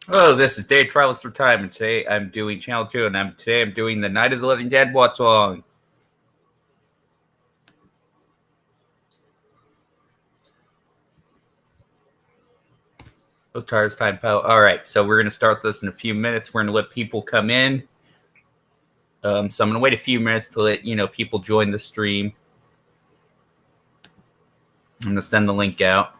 Hello, this is Dave Travels Through Time, and today I'm doing Channel 2, and I'm doing the Night of the Living Dead Watchalong. So tired, it's time, pal. All right, so we're going to start this in a few minutes. We're going to let people come in. So I'm going to wait a few minutes to let people join the stream. I'm going to send the link out.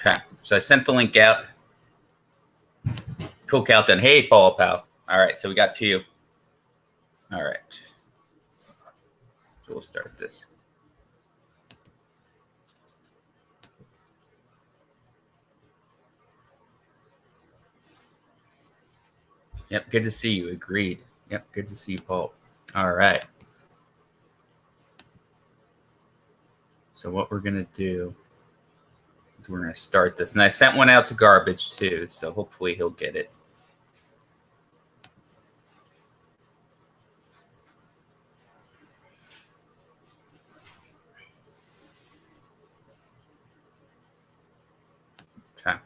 Okay, so I sent the link out. Cool countdown. Hey, Paul, pal. All right, so we got 2. All right. So we'll start this. Yep, good to see you. Agreed. Yep, good to see you, Paul. All right. So what we're going to do is we're going to start this. And I sent one out to Garbage, too, so hopefully he'll get it. Okay.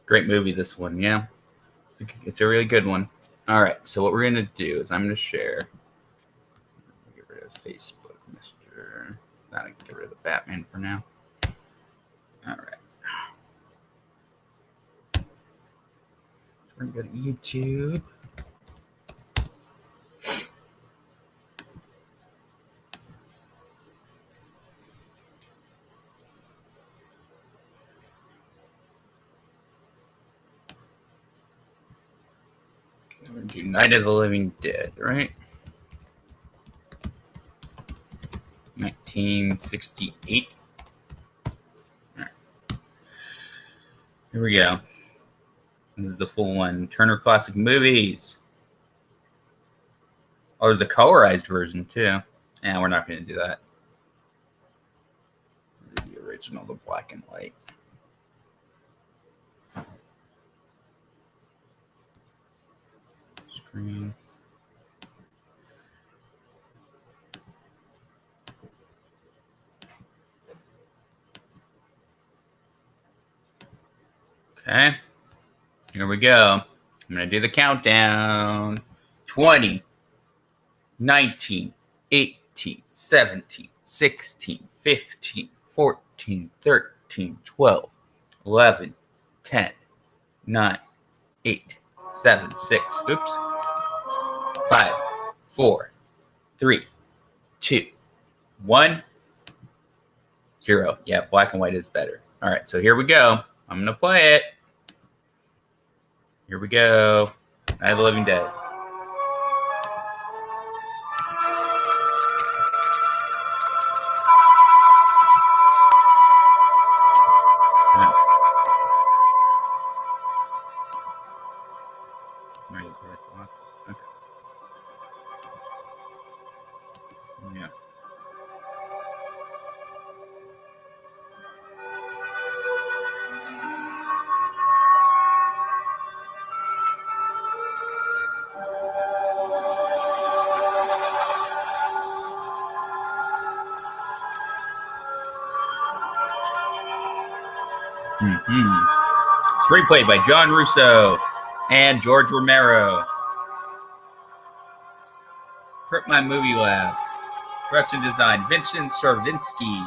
Great movie, this one, yeah. It's a really good one. All right, so what we're going to do is I'm going to share. Get rid of Facebook, Mr. Not going to get rid of the Batman for now. All right. So we're going to go to YouTube. We're going to do Night of the Living Dead, right? 1968. All right. Here we go. This is the full one. Turner Classic Movies. Oh, there's a colorized version, too. Yeah, we're not going to do that. The original, the black and white. Screen. Okay. Here we go. I'm going to do the countdown. 20, 19, 18, 17, 16, 15, 14, 13, 12, 11, 10, 9, 8, 7, 6, oops, 5, 4, 3, 2, 1, 0. Yeah, black and white is better. All right, so here we go. I'm going to play it. Here we go. Night of the Living Dead. Okay. Screenplay by John Russo and George Romero. Print My Movie Lab. Production design, Vincent Stravinsky.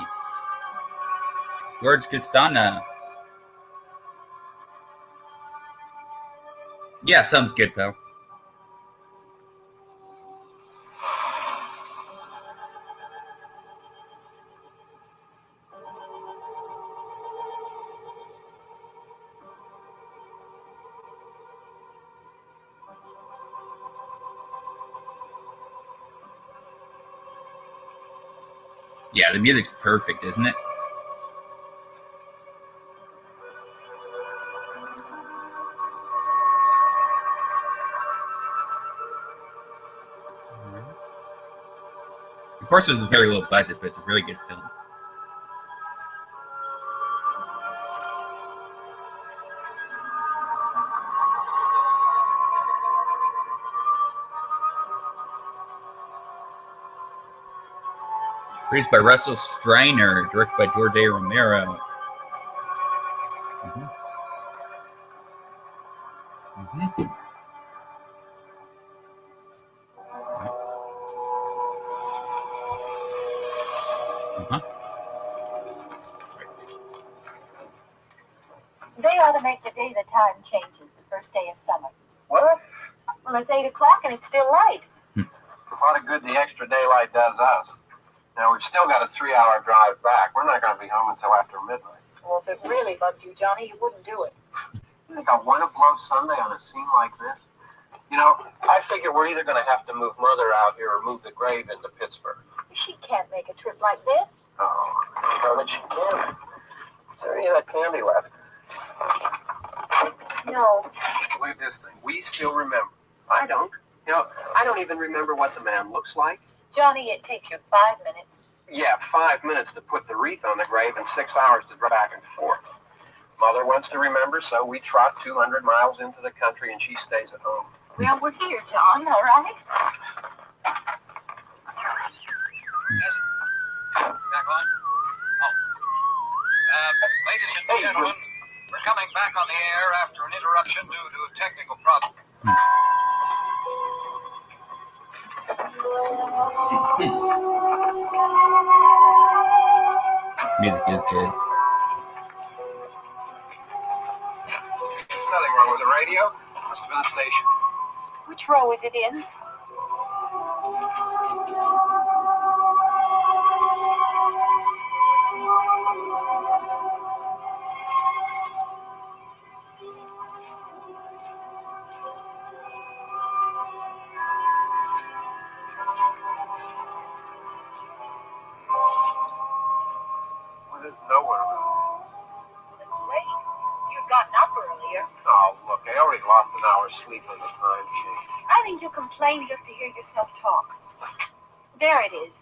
George Casana. Yeah, sounds good, pal. Yeah, the music's perfect, isn't it? Of course, it was a very low budget, but it's a really good film. Produced by Russell Streiner, directed by George A. Romero. They ought to make the day the time changes, the first day of summer. What? Well, it's 8 o'clock and it's still light. What a good the extra daylight does us. Now, we've still got a 3-hour drive back. We're not going to be home until after midnight. Well, if it really bugged you, Johnny, you wouldn't do it. You think I want to blow Sunday on a scene like this? You know, I figure we're either going to have to move Mother out here or move the grave into Pittsburgh. She can't make a trip like this. Oh, you know that she can't. Is there any of that candy left? No. Believe this thing. We still remember. I don't. You know, I don't even remember what the man looks like. Johnny, it takes you 5 minutes. Yeah, 5 minutes to put the wreath on the grave and 6 hours to drive back and forth. Mother wants to remember, so we trot 200 miles into the country and she stays at home. Well, we're here, John, all right? Yes. Back on? Oh. Ladies and gentlemen, we're coming back on the air after an interruption due to a technical problem. Music is good. Nothing wrong with the radio. Must have been a station. Which row is it in? Well, there's nowhere around. It's late. You'd gotten up earlier. Oh, look, I already lost an hour's sleep on the time change. I think you complain just to hear yourself talk. There it is.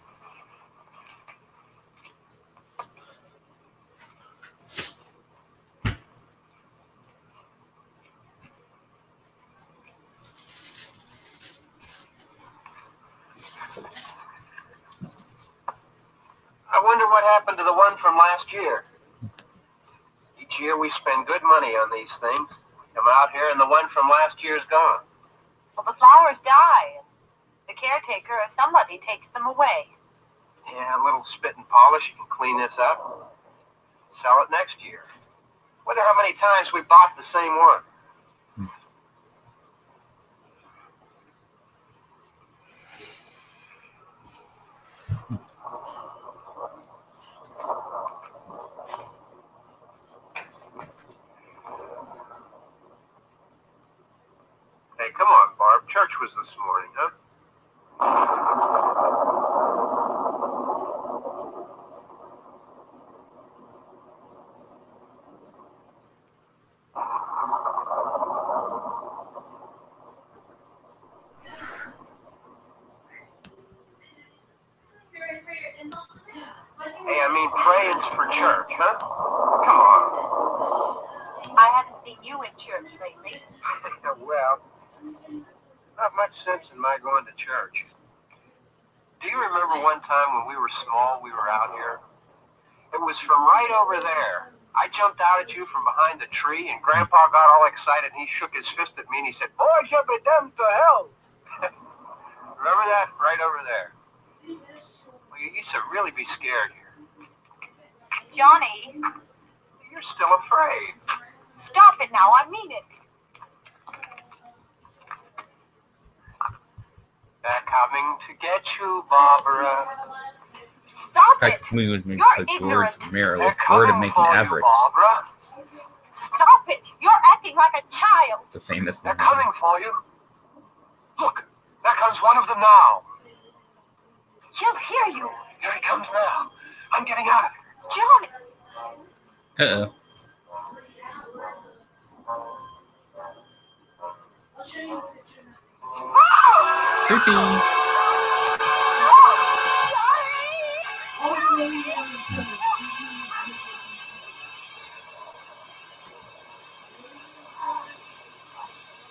I wonder what happened to the one from last year. Each year we spend good money on these things. Come out here and the one from last year's gone. Well, the flowers die. The caretaker or somebody takes them away. Yeah, a little spit and polish and clean this up. Sell it next year. Wonder how many times we bought the same one. Hey, come on, Barb. Church was this morning, huh? Hey, I mean, praying's for church, huh? Come on. I haven't seen you in church lately. Well, not much sense in my going to church. Do you remember one time when we were small, we were out here? It was from right over there I jumped out at you from behind the tree, and Grandpa got all excited, and he shook his fist at me, and he said, "Boys, you'll be damned to hell." Remember that? Right over there. Well, you used to really be scared here. Johnny, You're still afraid. stop it now. I mean it. They're coming to get you, Barbara. Stop In fact, it. this movie was made You're because George ignorant. Romero They're was bored of coming making for you, Average. Barbara. Stop it. You're acting like a child. It's a famous They're line. coming for you. Look, there comes one of them now. She'll hear you. Here he comes now. I'm getting out of here. Johnny. Uh-oh. Creepy.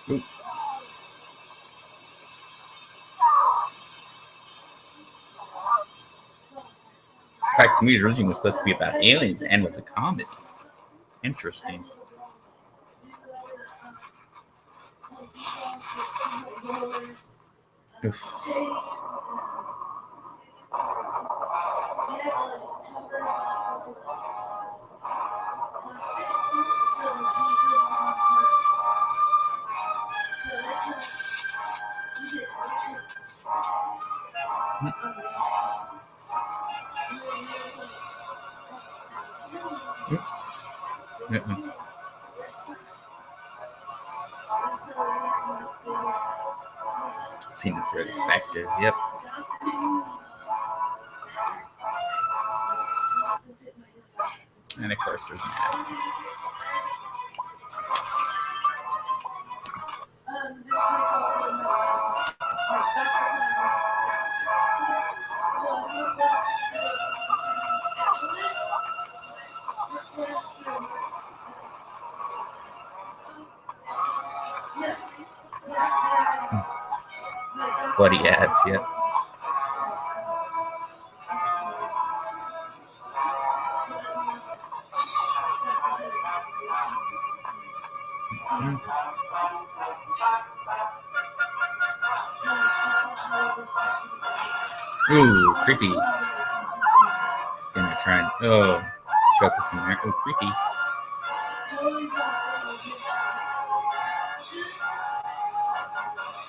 Ooh. In fact, to me, originally was supposed to be about aliens and was a comedy. Interesting. Oof. Mm-mm. Scene is very effective. Yep. And of course, there's Matt. Buddy ads, yep. Ooh, creepy. Gonna try and chuckle from there. Oh, creepy.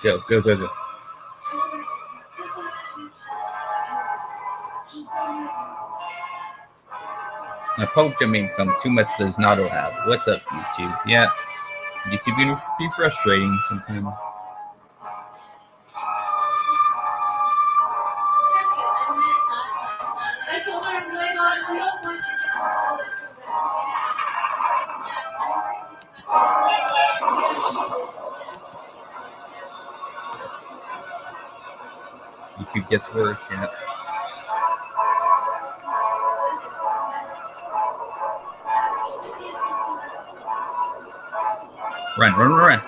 Go, go, go, go. A public domain film, too much that is not allowed. What's up, YouTube? Yeah, YouTube can be frustrating sometimes. YouTube gets worse, yeah. Run, run, run, run.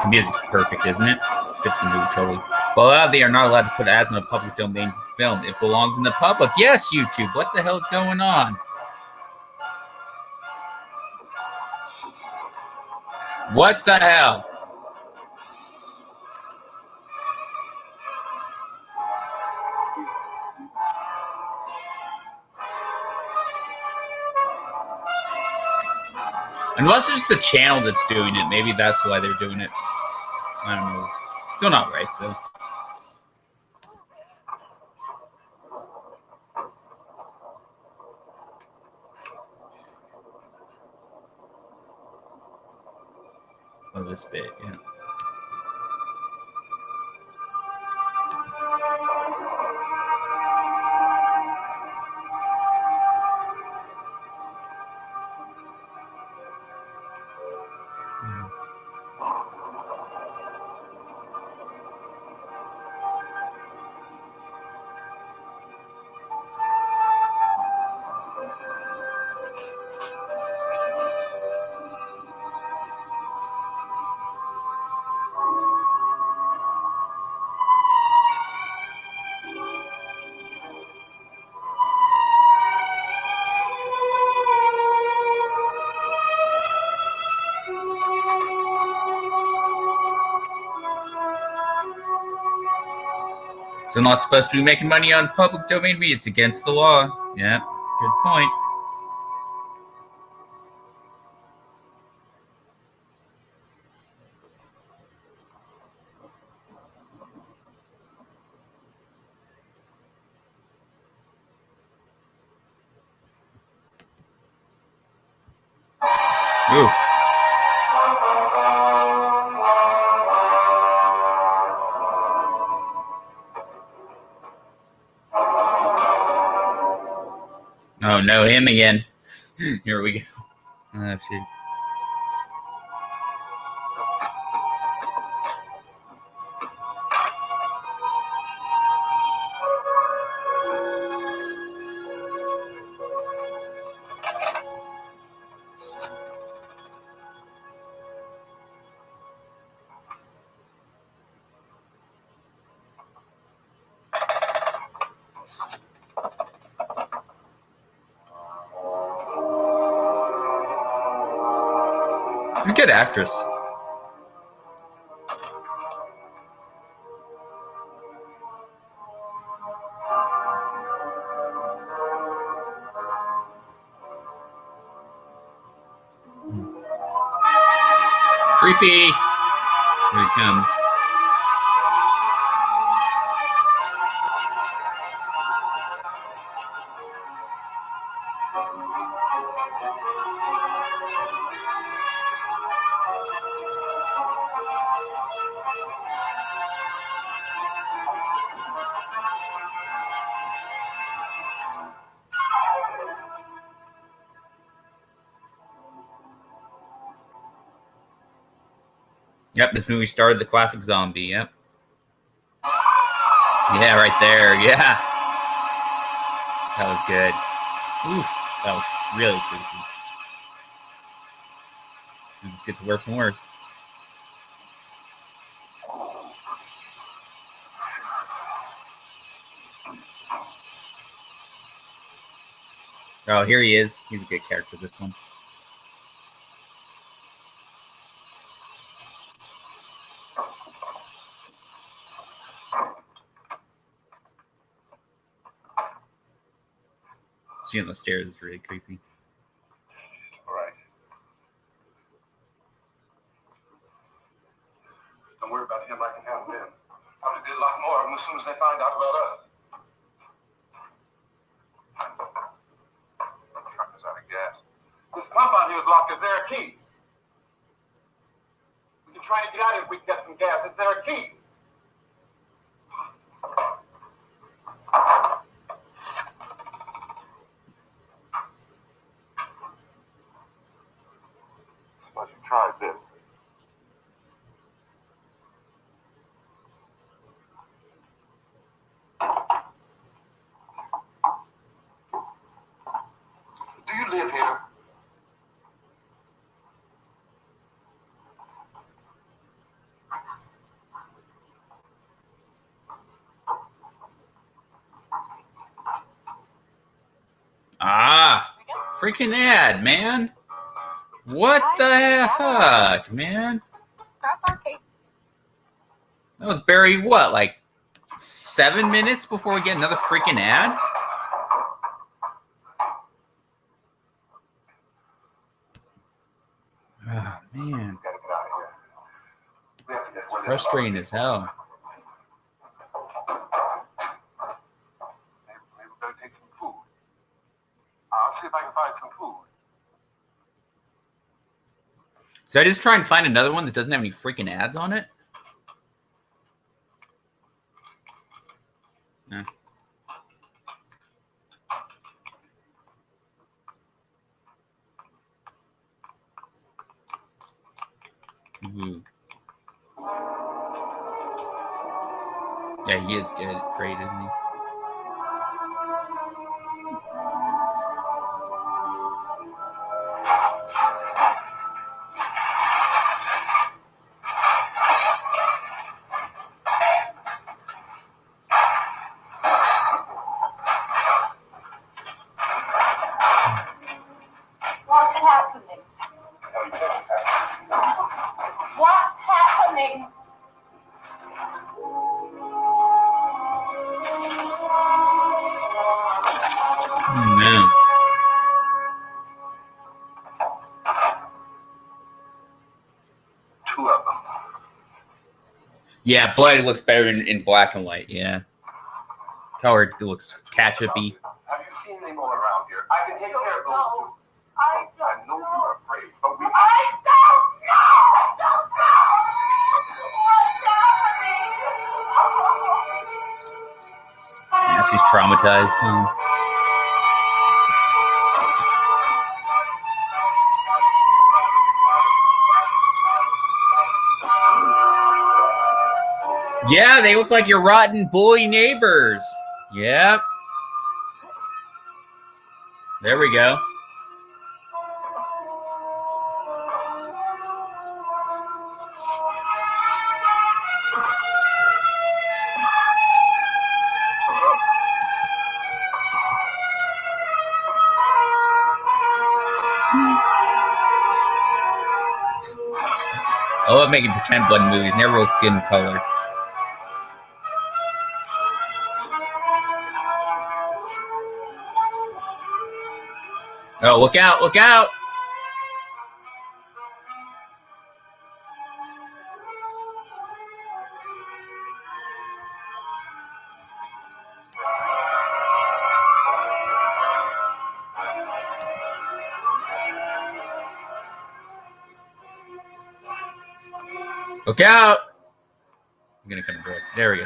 The music's perfect, isn't it? It fits the movie totally. Well, they are not allowed to put ads on a public domain film. It belongs in the public. Yes, YouTube. What the hell is going on? What the hell? Unless it's the channel that's doing it. Maybe that's why they're doing it. I don't know. Still not right, though. Oh, this bit, yeah. So I'm not supposed to be making money on public domain media. It's against the law. Yeah, good point. Ooh. Oh no, him again. Here we go. Oh shit. She's a good actress. Creepy. Here he comes. Yep, this movie started the classic zombie. Yep. Yeah, right there. Yeah. That was good. Oof, that was really creepy. It just gets worse and worse. Oh, here he is. He's a good character, this one. See on the stairs is really creepy. It's all right. Don't worry about him. I can handle him. Probably get a lot more of them as soon as they find out about us. The truck is out of gas. This pump out here is locked. Is there a key? We can try to get out if we can get some gas. Is there a key? Suppose you tried this. Do you live here? Ah, freaking ad, man. What the fuck, man? That was buried, what, like 7 minutes before we get another freaking ad? Oh, man. Gotta get out of here. We have to get where this Frustrating as hell. Maybe we better take some food. I'll see if I can find some food. So I just try and find another one that doesn't have any freaking ads on it? No. Ooh. Yeah, he is good. Great, isn't he? What's happening? What's happening? know. Two of them. Yeah, blood looks better in black and white. Yeah, color looks ketchupy. Have you seen them all around here? I can take care of those two. I I know you're afraid, but we. don't know. I don't know. What's happening? Yes, he's traumatized. Huh? Yeah, they look like your rotten bully neighbors. Yep. There we go. I love making pretend blood movies. Never look good in color. Oh, look out! Look out! Look out! I'm gonna come across. There we go.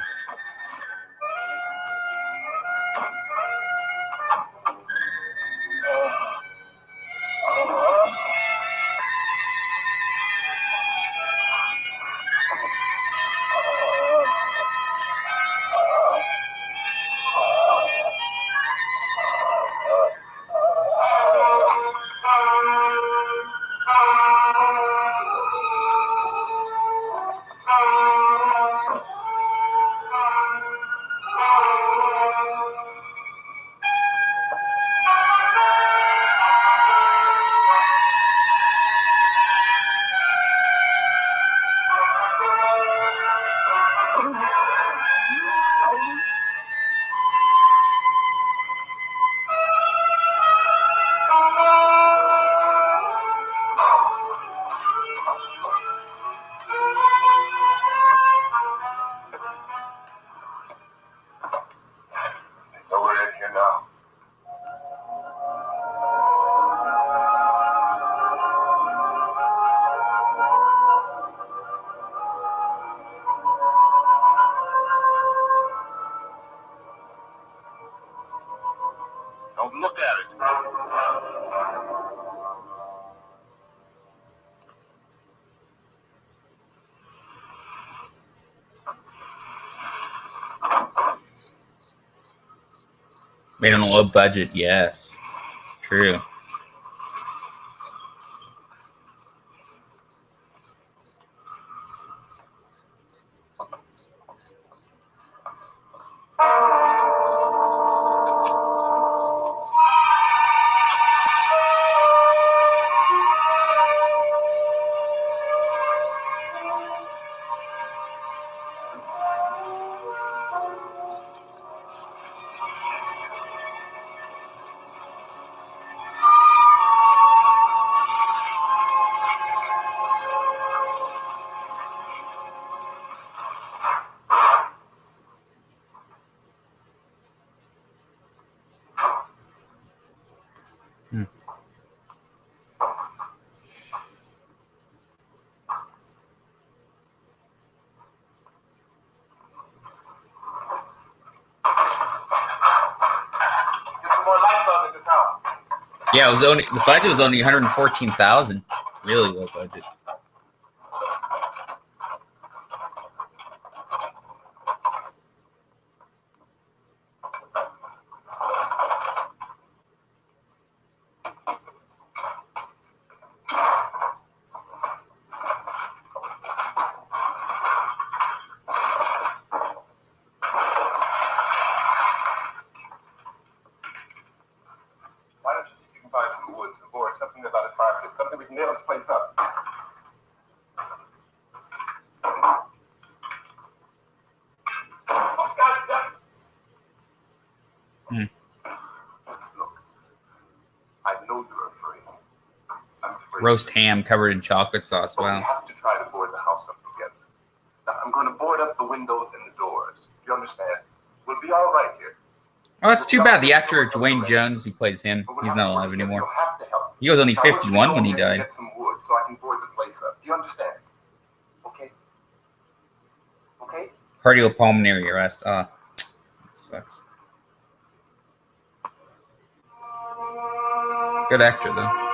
So we're in here now. Don't look at it. Made on a low budget. Yes, true. Get some more lights on in this house. Yeah, it was only the budget was only 114,000. Really low budget. Why don't you see if you can find some wood, some board, something about a fire pit, something we can nail this place up. Look, roast ham covered in chocolate sauce. But we Wow. have to try to board the house up together. Now, I'm going to board up the windows and the doors. Do you understand? We'll be all right here. Oh, that's too bad. The actor Dwayne Jones, who plays him, But we'll he's have not to work alive together. anymore. You'll have to help me. He was only Now, I want you to 51 go when he ahead and died. Get some wood so I can board the place up. Do you understand? Okay? Okay? Cardiopulmonary arrest. Ah, sucks. Good actor, though.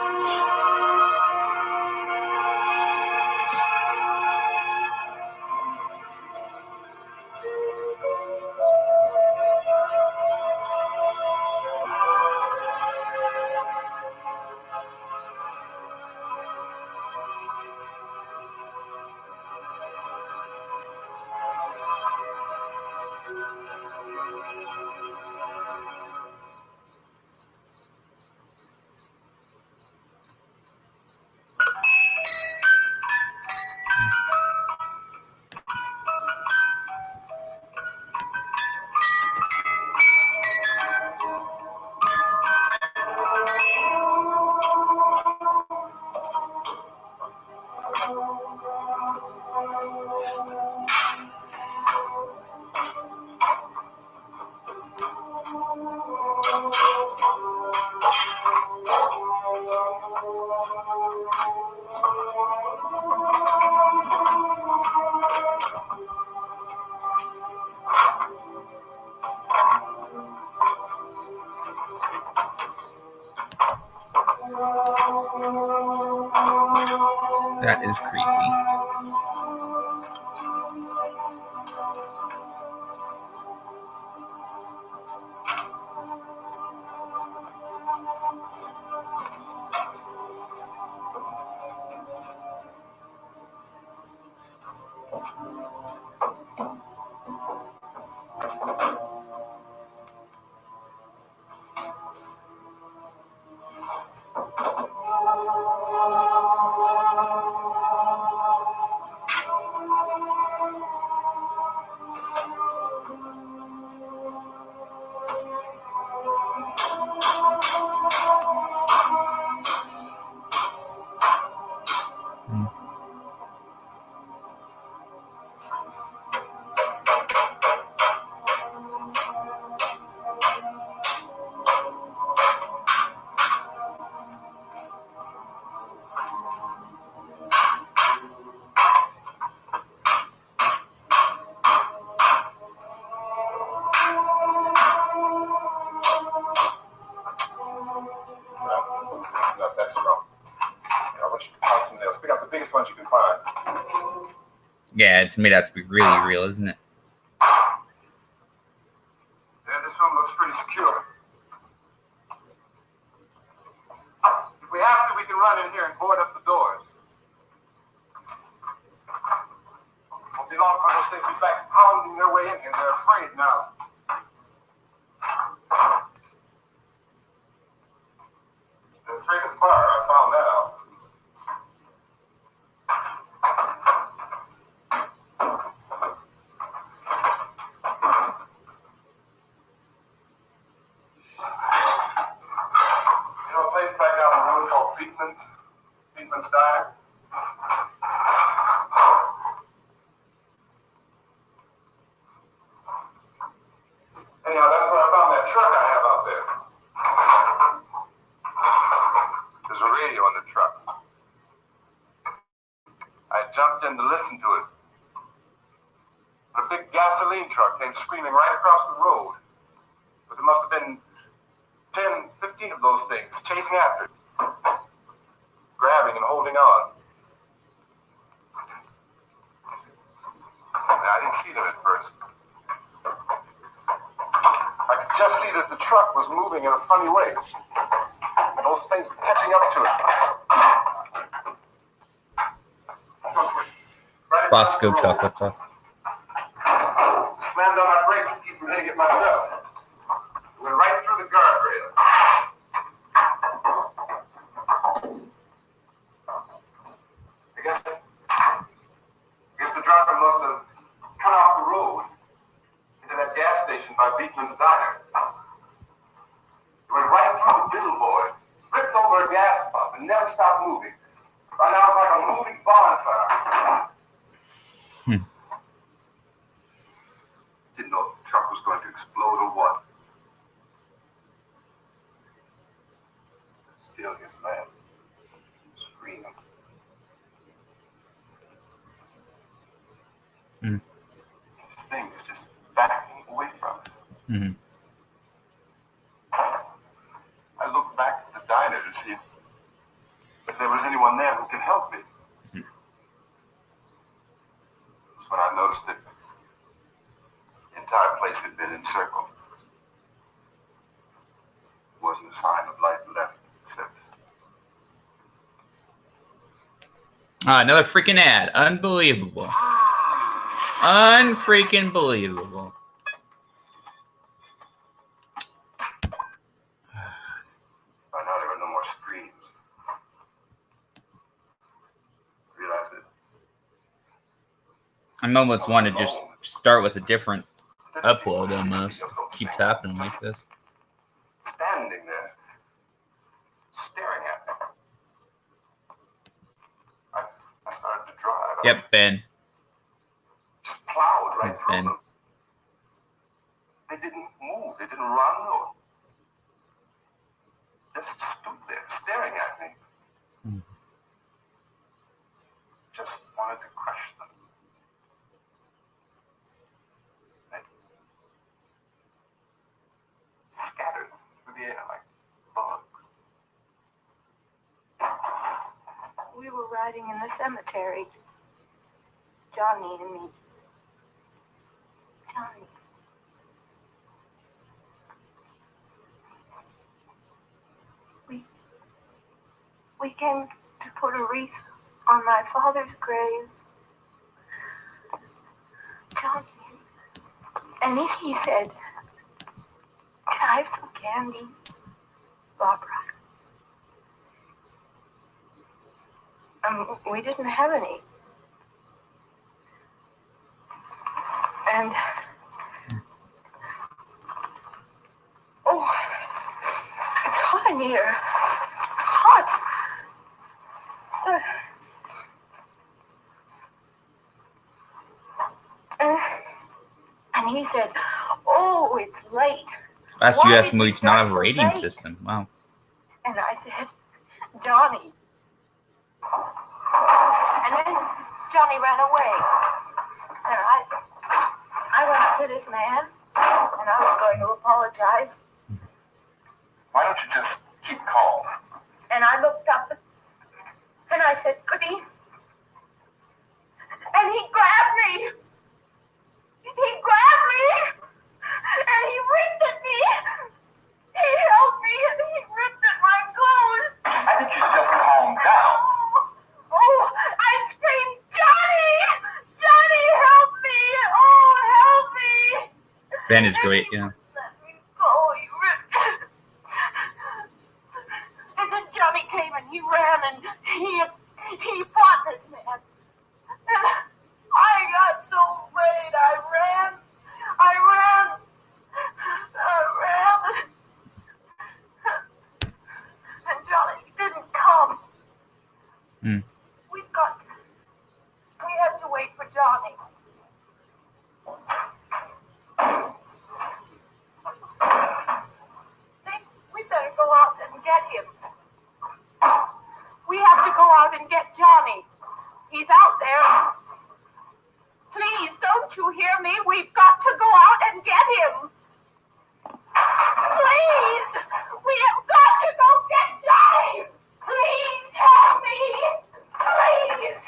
That is creepy. It's not that strong. I want you to count some nails. Pick up the biggest ones you can find. Yeah, it's made out to be really real, isn't it? Yeah, this room looks pretty secure. If we have to, we can run in here and board up the doors. Won't be long for those things be back pounding their way in here. They're afraid now. They're afraid of fire. I found that out. You know a place back down the road called Beekman's Diner? Anyhow, that's where I found that truck I have out there. There's a radio in the truck. I jumped in to listen to it. A big gasoline truck came screaming right across the road. But there must have been 10, 15 of those things chasing after it, grabbing and holding on. I didn't see them at first. I could just see that the truck was moving in a funny way. Those things catching up to it. Right Bosco across the road. chocolate sauce. Slammed on my brakes to keep from hitting it myself. Went right through the guardrail. I guess the driver must have cut off the road into that gas station by Beekman's Diner. Went right through the billboard, ripped over a gas pump, and never stopped moving. Didn't know if the truck was going to explode or what. Still his man. Screaming. This thing is just backing away from it. I looked back at the diner to see if there was anyone there who could help me. That's when I noticed that the entire place had been encircled. Wasn't a sign of life left, except Another freaking ad. Unbelievable. Unfreaking believable. by now there were no more screams. Realized it. I almost want to just start with a different upload almost. It keeps happening like this. Standing there, staring at me. I started to drive. Yep, Ben. Just plowed right It's through Ben. them. They didn't move. They didn't run or just stood there staring at me. Just wanted to crush them. They scattered through the air like bugs. We were riding in the cemetery. Johnny and me. Johnny. We came to put a wreath on my father's grave. Johnny. And he said, "Can I have some candy, Barbara?" We didn't have any. And oh, it's hot in here. Hot. And he said, "Oh, it's late." Last Why US did we movie to not have a start so rating late? system. Wow. And I said, "Johnny." And then Johnny ran away. And I went up to this man, and I was going to apologize. Why don't you just keep calm? And I looked up, and I said, "Goody." And he grabbed me. He grabbed me, and he ripped at me. He held me, and he ripped at my clothes. I think you should just calm down. Oh, I screamed, "Johnny! Johnny, help me! Oh, help me!" Ben is great, yeah. Let me go. He ripped. And then Johnny came and he ran and he fought this man. And I got so afraid. I ran. And Johnny didn't come. We had to wait for Johnny. We better go out and get him. We have to go out and get Johnny. He's out there. Please, don't you hear me? We've got to go out and get him. Please, we have got to go get Johnny. Please help me. Please.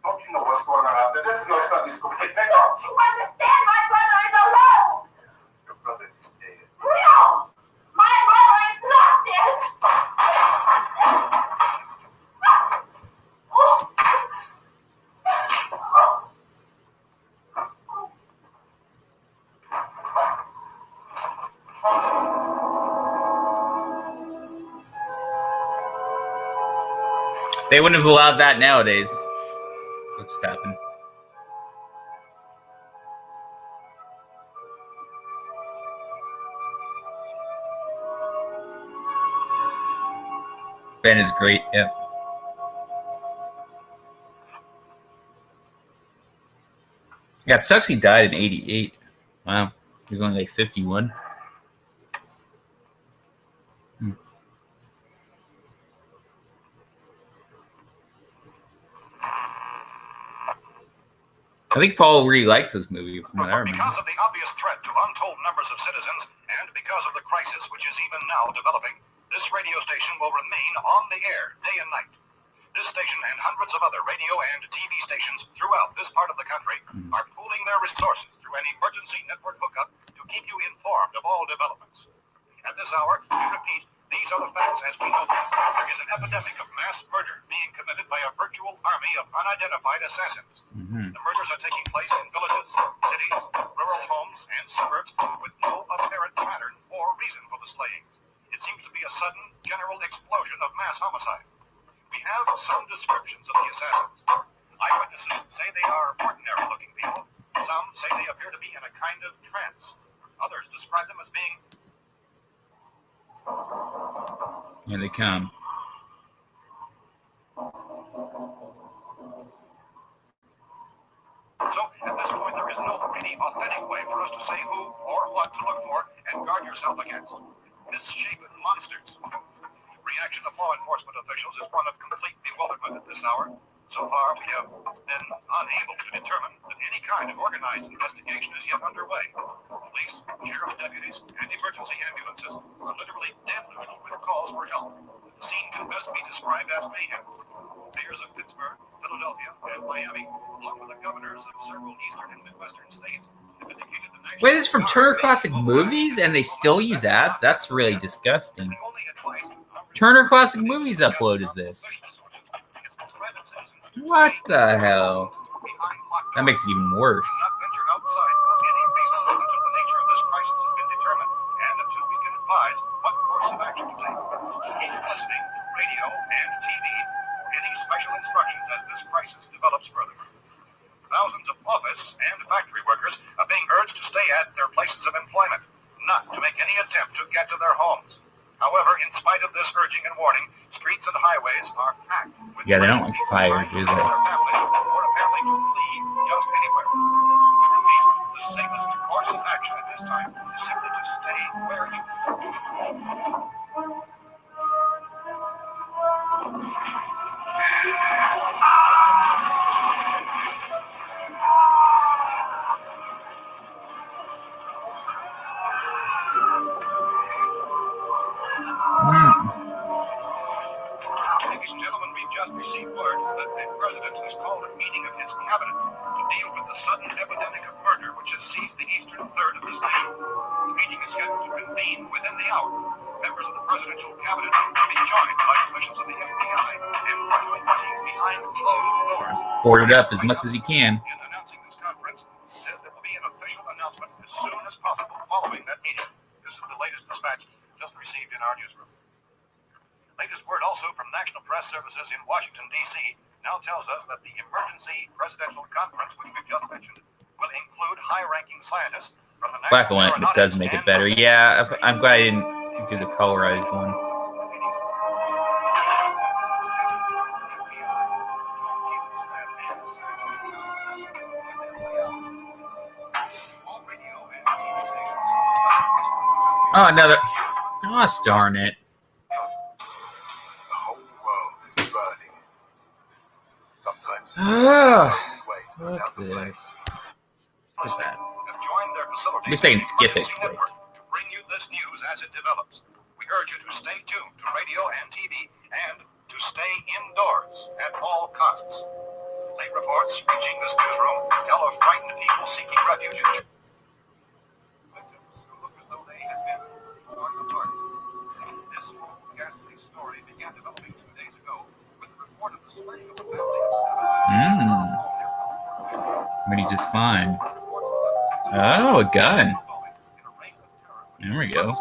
Don't you know what's going on out there? This is no Sunday school picnic. Don't you understand? My brother is alone. Your brother is dead. No, my brother is not dead. They wouldn't have allowed that nowadays. What's happened? Ben is great, yeah. Yeah, it sucks he died in 88. Wow. He was only like 51. I think Paul really likes this movie from what I remember. Because of the obvious threat to untold numbers of citizens, and because of the crisis which is even now developing, this radio station will remain on the air day and night. This station and hundreds of other radio and TV stations throughout this part of the country are pooling their resources through an emergency network hookup to keep you informed of all developments. At this hour, we repeat, these are the facts as we know them. There is an epidemic of mass murder being committed by a virtual army of unidentified assassins. The murders are taking place in villages, cities, rural homes, and suburbs with no apparent pattern or reason for the slayings. It seems to be a sudden, general explosion of mass homicide. We have some descriptions of the assassins. Eyewitnesses say they are ordinary-looking people. Some say they appear to be in a kind of trance. Others describe them as being... Here they come. So, at this point, there is no really authentic way for us to say who or what to look for and guard yourself against. Misshapen monsters. Reaction of law enforcement officials is one of complete bewilderment at this hour. So far, we have been unable to determine that any kind of organized investigation is yet underway. Police, sheriff deputies, and emergency ambulances are literally deluged with calls for help. The scene can best be described as mayhem. Mayors of Pittsburgh, Philadelphia, and Miami, along with the governors of several eastern and midwestern states, have indicated the national... Wait, this is from Turner Classic Movies, and they still use ads? That's really disgusting. Turner Classic Movies uploaded this. What the hell? That makes it even worse. Not venture outside for any reason until the nature of this crisis has been determined, and until we can advise what course of action to take. Keep listening to radio and TV for any special instructions as this crisis develops further. Thousands of office and factory workers are being urged to stay at their places of employment, not to make any attempt to get to their homes. However, in spite of this urging and warning, streets and highways are packed with... Yeah, they don't like fire, do they? Or apparently to flee just anywhere. I repeat, the safest course of action at this time is simply to stay where you Ladies and gentlemen, we've just received word that the President has called a meeting of his cabinet to deal with the sudden epidemic of murder which has seized the eastern third of this nation. The meeting is scheduled to convene within the hour. Members of the presidential cabinet will be joined by officials of the FBI and frontline teams behind closed doors. Board it up as much as you can. In announcing this conference, says there will be an official announcement as soon as possible following that meeting. This is the latest dispatch just received in our newsroom. Latest word also from National Press Services in Washington, D.C. now tells us that the emergency presidential conference, which we've just mentioned, will include high-ranking scientists from the Black and white, it does make it better. Yeah, I'm glad I didn't do the colorized one. Oh, another. Gosh darn it. The whole world is burning. Sometimes Fuck this. Look at that. have joined their facilities. At least I can skip it quick. To bring you this news as it develops. We urge you to stay tuned to radio and TV and to stay indoors at all costs. Late reports reaching this newsroom tell of frightened people seeking refuge in victims who look as though they had been torn apart. This ghastly story began developing 2 days ago with the report of the slaying of a family of 7. What did he just find? Oh, a gun. There we go.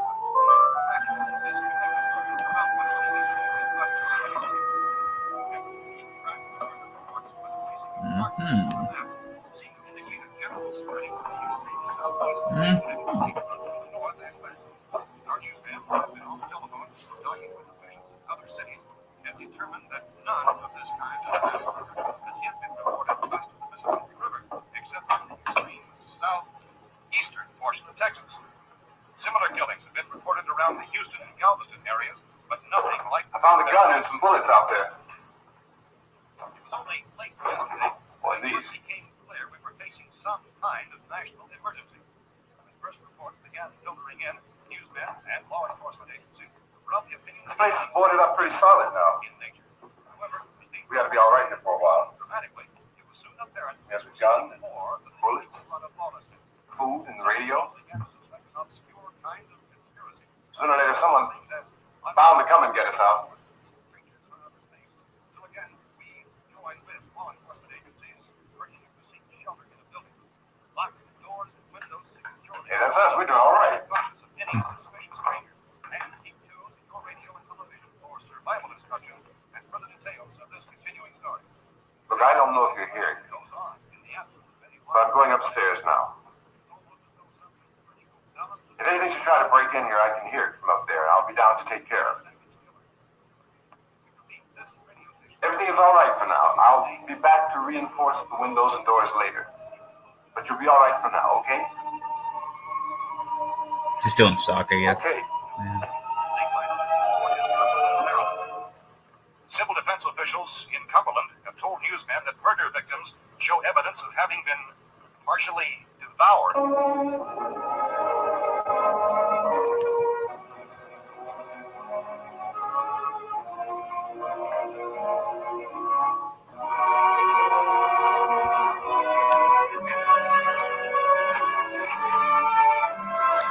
Other cities have determined that none of this kind of mass murder has yet been reported west of the Mississippi River, except in the these. It became clear we were facing some kind of national emergency. When first reports began filtering in, newsmen and law enforcement agencies were of the opinion This place is boarded up pretty solid now. in nature. However, We gotta be all right here for a while. dramatically, it was soon apparent There's a gun, more than bullets, run of lawlessness. food, and the radio. Began to suspect some obscure kind of conspiracy. Sooner or later, someone bound to come and get us out. Creatures from outer space. So again, we joined with law enforcement agencies, urging you to seek shelter in a building. Lock the doors and windows securely. Hey, that's us. We're doing all right. Cautious of any suspicious stranger. And keep tuned to your radio and television for survival instructions and further details of this continuing story. Look, I don't know if you're here, It goes on in the absence of any but I'm going upstairs now. If anything should try to break in here, I can hear it from up there, and I'll be down to take care of it. Everything is all right for now. I'll be back to reinforce the windows and doors later. But you'll be all right for now, okay? Just still in shock, I guess. Okay. Yeah. Civil defense officials in Cumberland have told newsmen that murder victims show evidence of having been partially devoured.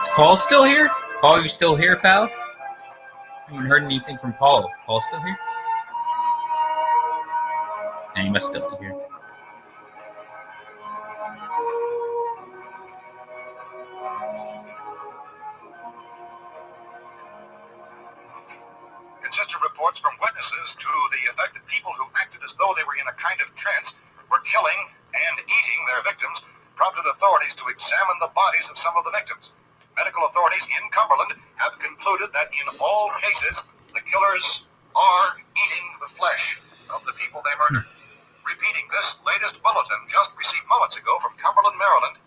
Is Paul still here? Paul, you still here, pal? I haven't heard anything from Paul. Is Paul still here? Yeah, he must still be here. Consistent reports from witnesses to the effect that people who acted as though they were in a kind of trance were killing and eating their victims prompted authorities to examine the bodies of some of the victims. Medical authorities in Cumberland have concluded that in all cases, the killers are eating the flesh of the people they murdered. Repeating this latest bulletin just received moments ago from Cumberland, Maryland,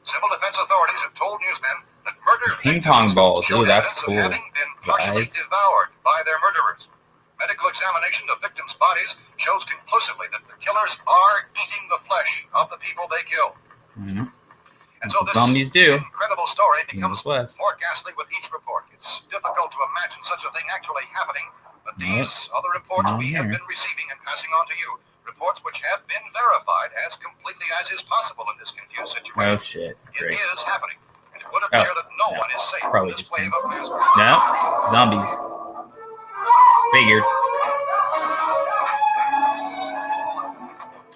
civil defense authorities have told newsmen that murder Ping pong balls. show Ooh, that's evidence of cool. having been partially Guys. devoured by their murderers. Medical examination of victims' bodies shows conclusively that the killers are eating the flesh of the people they killed. Mhm. And That's so what this zombies do. incredible story becomes East West. more ghastly with each report. It's difficult to imagine such a thing actually happening, but these other reports on we have here. been receiving and passing on to you, reports which have been verified as completely as is possible in this confused situation. Oh shit! It Great. is happening, and it would appear that no no, one is safe probably from this just wave him. of mass murder. No, zombies. Figured.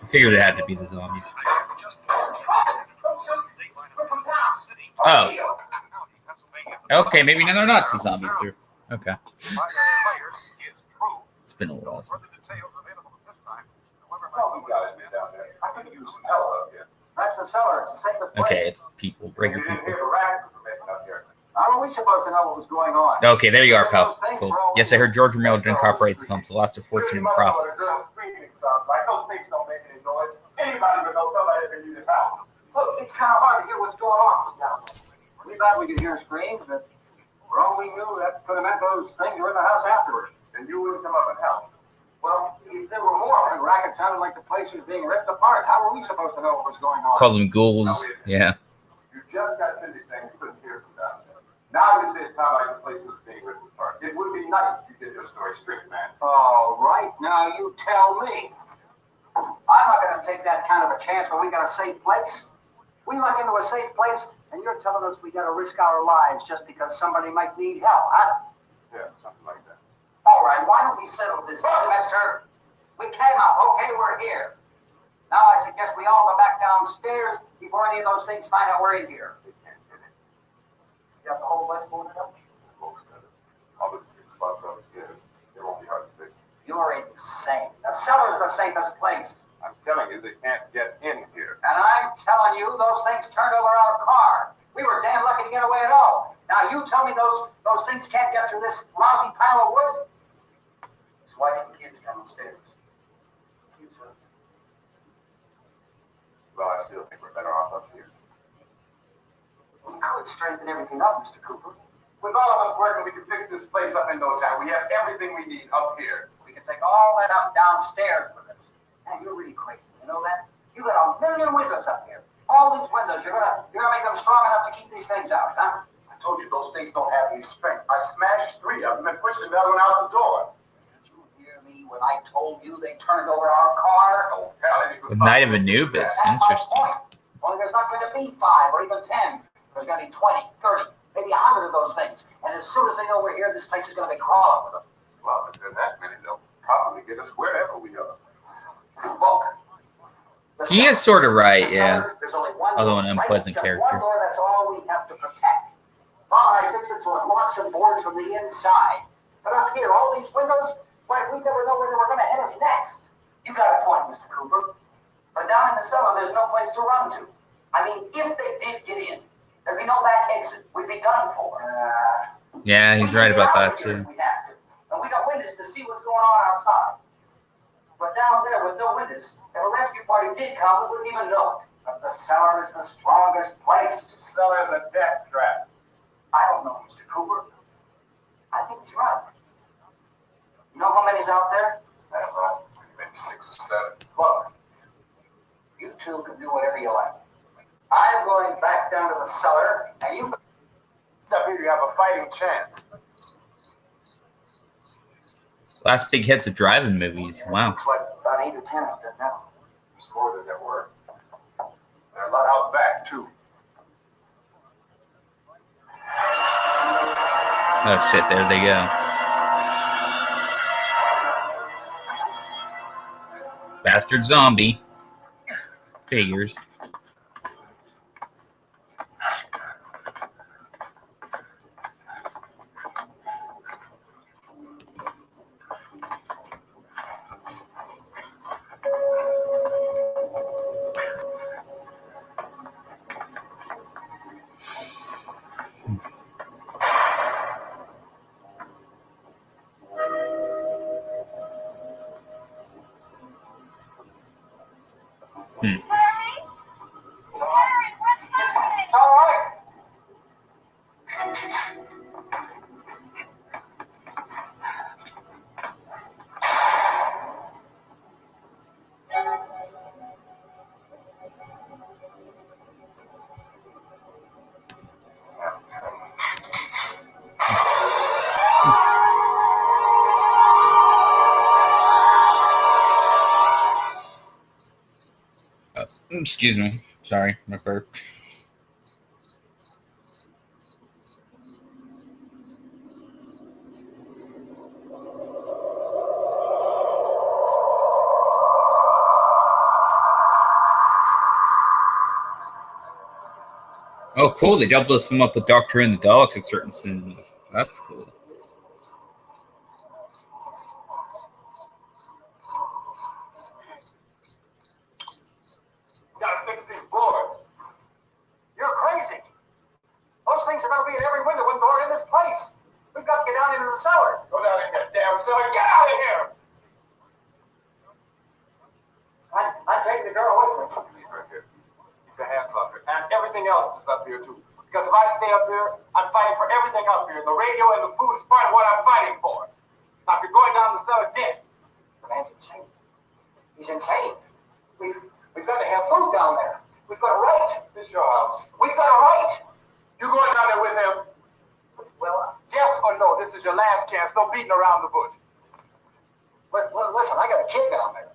I figured it had to be the zombies. Oh. Okay, maybe no, they're not the zombies. They're okay. It's been a while since. Tell me guys be down there. I could use some help up here. That's the cellar. It's the safest place. Okay, it's people, You regular didn't people. hear the racket we were making up here. How are we supposed to know what was going on? Okay, there you are, pal. Cool. Yes, I heard George Romero didn't cooperate the film, so lost a fortune in profits. Like those things don't make any noise. Anybody would know somebody that can use it out. Look, it's kind of hard to hear what's going on down there. We thought we could hear screams, but for all we knew, that could have meant those things were in the house afterwards. And you wouldn't come up and help. Well, if there were more, the racket sounded like the place was being ripped apart. How were we supposed to know what was going on? Call them ghouls. Yeah. You just got finished saying you couldn't hear from down there. Now you say it sounded like the place was being ripped apart. It would be nice if you did your story straight, man. All right, now you tell me. I'm not going to take that kind of a chance when we got a safe place. We went into a safe place, and you're telling us we got to risk our lives just because somebody might need help, huh? Yeah, something like that. All right, why don't we settle this? Look, mister, we came out. Okay, we're here. Now I suggest we all go back downstairs before any of those things find out we're in here. They can't get it. You have the whole place boarded up? Most of it. All the spots upstairs. It won't be hard to fix. You're insane. The cellar's the safest place. I'm telling you, they can't get in here. And I'm telling you, those things turned over our car. We were damn lucky to get away at all. Now you tell me those things can't get through this lousy pile of wood? His wife and kids downstairs. Kids are... Well, I still think we're better off up here. We could straighten everything up, Mr. Cooper. With all of us working, we can fix this place up in no time. We have everything we need up here. We can take all that up downstairs with us. Man, you're really crazy. You know that? You got a million windows up here. All these windows, you're gonna make them strong enough to keep these things out, huh? I told you those things don't have any strength. I smashed 3 of them and pushed another one out the door. Did you hear me when I told you they turned over our car? Oh, hell, any good The Night of fucking Anubis. That's my Interesting. point. Only there's not going to be 5 or even 10. There's going to be 20, 30, maybe 100 of those things. And as soon as they know we're here, this place is going to be crawling with them. Well, if there's that many, they'll probably get us wherever we are. Look. He is sort of right, The yeah. cellar, there's only one Although door, an right? unpleasant Just character. one door, that's all we have to protect. Well, I fixed it so it locks and boards from the inside. But up here, all these windows, why, we never know where they were going to hit us next. You got a point, Mr. Cooper. But down in the cellar, there's no place to run to. I mean, if they did get in, there'd be no back exit. We'd be done for. Yeah, he's right about that, Here too. if we have to. And we got windows to see what's going on outside. But down there with no windows, if a rescue party did come, we wouldn't even know it. But the cellar is the strongest place. The cellar's a death trap. I don't know, Mr. Cooper. I think he's right. You know how many's out there? I don't know, maybe 6 or 7. Look, you two can do whatever you like. I'm going back down to the cellar, and you... Up here, you have a fighting chance. Last big hits of drive-in movies. Wow. Looks like about 8 or 10 out there now. It's more than there were. There are a lot out back, too. Oh, shit, there they go. Bastard zombie. Figures. It's all right. Excuse me. Sorry, my burp. Oh, cool. They doubled us them up with Doctor and the Dogs at certain cinemas. That's cool. Gotta fix these boards. You're crazy. Those things are going to be in every window and door in this place. We've got to get down into the cellar. Go down in that damn cellar. Get out of here! I'm taking the girl with me. Leave her here. Keep your hands on her. And everything else is up here, too. Because if I stay up here, I'm fighting for everything up here. The radio and the food is part of what I'm fighting for. Now, if you're going down the cellar, dead. The man's insane. He's insane. We've got to have food down there. We've got a right. This is your house. We've got a right. You going down there with him? Well, Yes or no? This is your last chance. No beating around the bush. listen, I got a kid down there.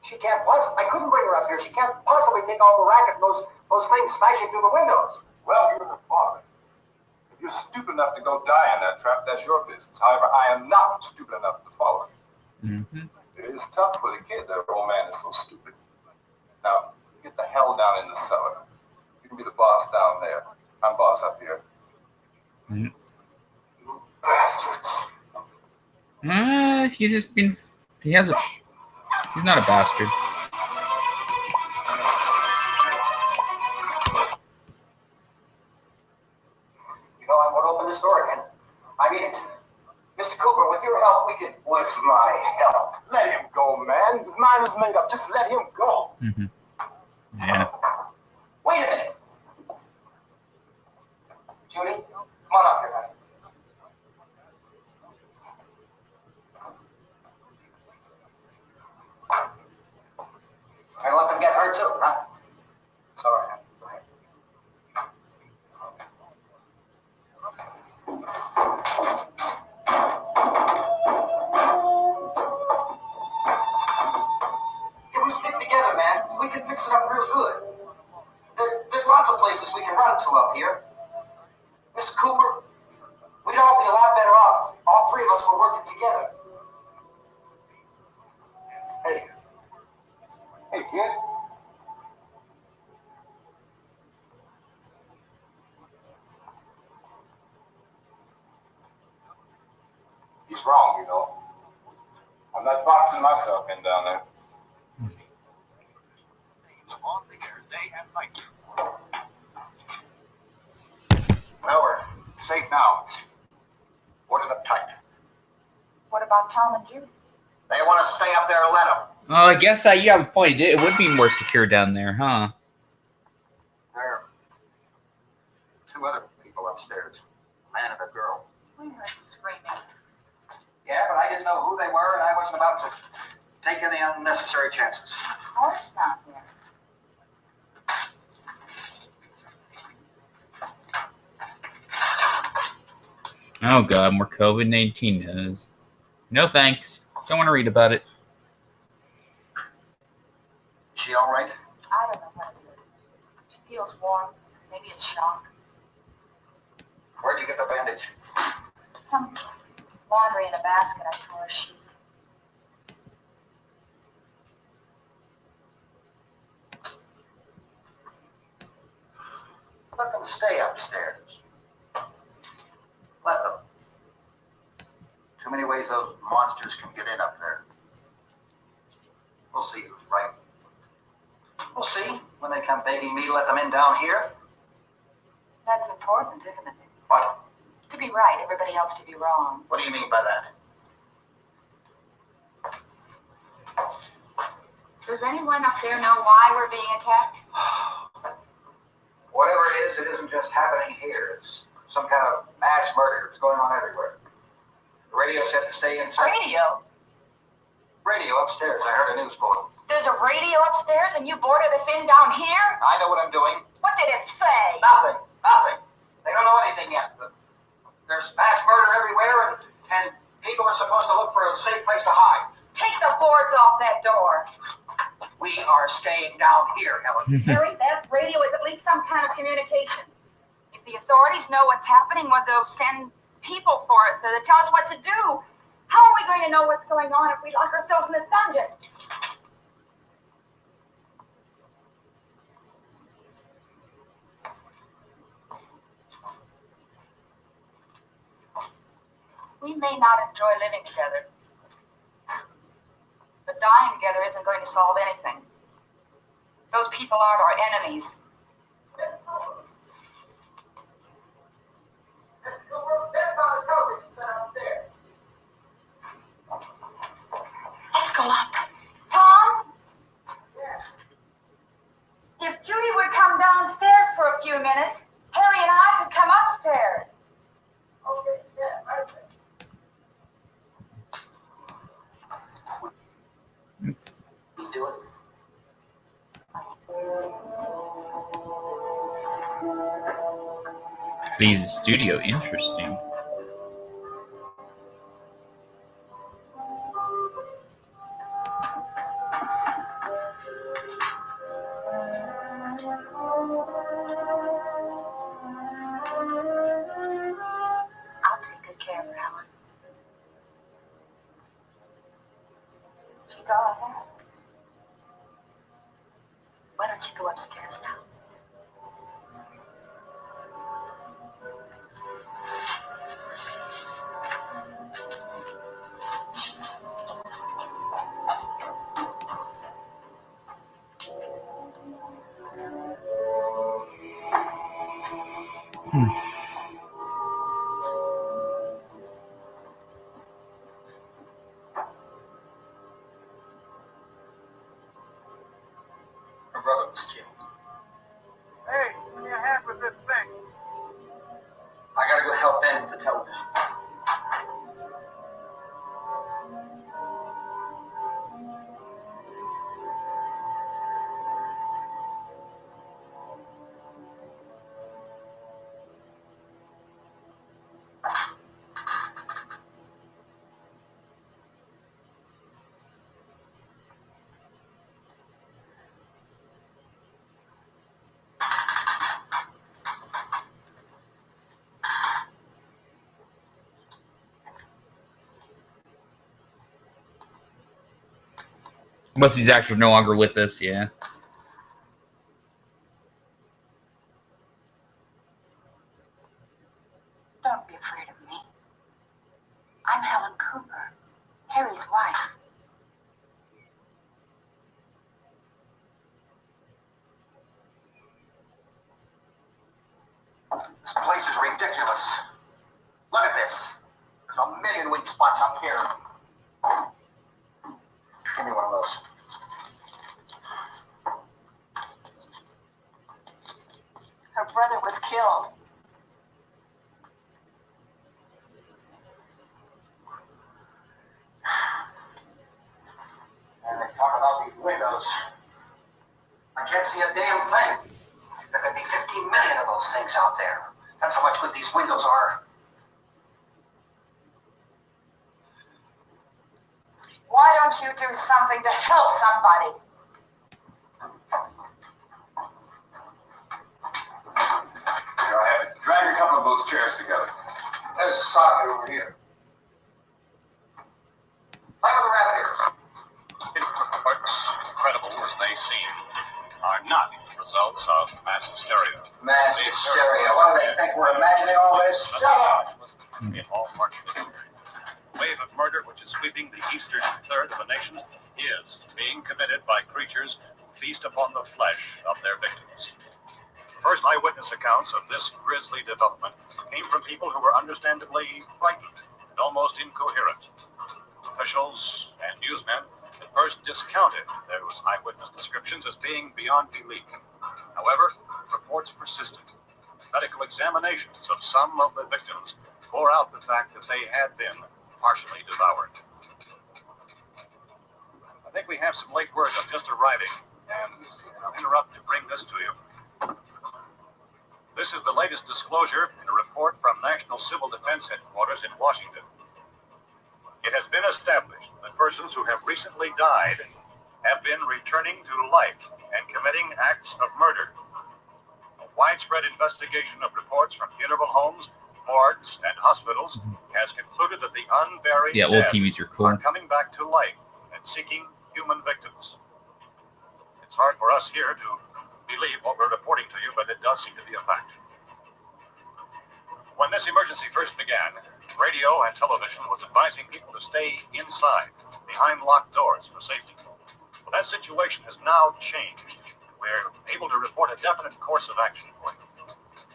She can't possibly, I couldn't bring her up here. She can't possibly take all the racket and those things smashing through the windows. Well, you're the father. If you're stupid enough to go die in that trap, that's your business. However, I am not stupid enough to follow it. Mm-hmm. It is tough for the kid that old man is so stupid. Now, get the hell down in the cellar. You can be the boss down there. I'm boss up here. Mm-hmm. Bastards. He's just been. He's not a bastard. You know, I'm going to open this door again. I mean it. Mr. Cooper, with your help, we can... With my help. Let him go, man. His mind is made up. Just let him go. Mm-hmm. Yeah. Wait a minute. Judy, come on up here, honey. I let them get her, too. huh? It's all right. Go ahead. If we stick together, man, we can fix it up real good. There's lots of places we can run to up here. Mr. Cooper, we'd all be a lot better off. All three of us were working together. Hey. Hey, kid. He's wrong, you know. I'm not boxing myself in down there. It's on the air day and night. Well, we're safe now. Boarded up tight. What about Tom and Judy? They want to stay up there and let them. Oh, I guess you have a point. It would be more secure down there, huh? There are two other people upstairs. A man and a girl. We heard the screaming. Yeah, but I didn't know who they were, and I wasn't about to take any unnecessary chances. Of course not, Mary. Oh, God, more COVID-19 news. No thanks. Don't want to read about it. Is she all right? I don't know what it is. She feels warm. Maybe it's shock. Where'd you get the bandage? Some laundry in a basket. I tore a sheet. Let them stay upstairs. Let them. Too many ways those monsters can get in up there. We'll see who's right. We'll see when they come begging me to let them in down here. That's important, isn't it? What? To be right, everybody else to be wrong. What do you mean by that? Does anyone up there know why we're being attacked? Whatever it isn't just happening here. It's some kind of mass murder. It's going on everywhere. The radio said to stay inside. Radio? Radio upstairs. I heard a news bulletin. There's a radio upstairs and you boarded us in down here? I know what I'm doing. What did it say? Nothing. Nothing. They don't know anything yet. There's mass murder everywhere, and people are supposed to look for a safe place to hide. Take the boards off that door. We are staying down here, Helen. Harry, that radio is at least some kind of communication. If the authorities know what's happening, well, they'll send people for us so they tell us what to do. How are we going to know what's going on if we lock ourselves in this dungeon? We may not enjoy living together, but dying together isn't going to solve anything. Those people aren't our enemies. Let's go up. Tom? If Judy would come downstairs for a few minutes, Harry and I could come upstairs. Okay, yeah, right there. Do it. Please, studio, interesting. I'll take good care of her, Helen. She's all I have. Why don't you go upstairs now? Her brother was killed. Hey, give me a hand with this thing. I gotta go help Ben with the television. Unless he's actually no longer with us, yeah. Don't be afraid of me. I'm Helen Cooper, Harry's wife. This place is ridiculous. Look at this. There's a million weak spots up here. Give me one of those. Her brother was killed. And they talk about these windows. I can't see a damn thing. There could be 15 million of those things out there. That's how much good these windows are. Why don't you do something to help somebody? Here, I have it. Drag a couple of those chairs together. There's a socket over here. Play with the rabbit ears. Reports, incredible as they seem, are not the results of mass hysteria. Mass hysteria. What do they think? We're imagining all this? Shut up! In all parts of the country. The wave of murder which is sweeping the eastern third of the nation is being committed by creatures who feast upon the flesh of their victims. First eyewitness accounts of this grisly development came from people who were understandably frightened and almost incoherent. Officials and newsmen at first discounted those eyewitness descriptions as being beyond belief. However, reports persisted. Medical examinations of some of the victims bore out the fact that they had been partially devoured. I think we have some late word of just arriving, and I'll interrupt to bring this to you. This is the latest disclosure in a report from National Civil Defense Headquarters in Washington. It has been established that persons who have recently died have been returning to life and committing acts of murder. A widespread investigation of reports from funeral homes, morgues, and hospitals has concluded that the unburied Yeah, old dead TVs are cool. are coming back to life and seeking human victims. It's hard for us here to believe what we're reporting to you, but it does seem to be a fact. When this emergency first began, radio and television was advising people to stay inside, behind locked doors for safety. Well, that situation has now changed. We're able to report a definite course of action for you.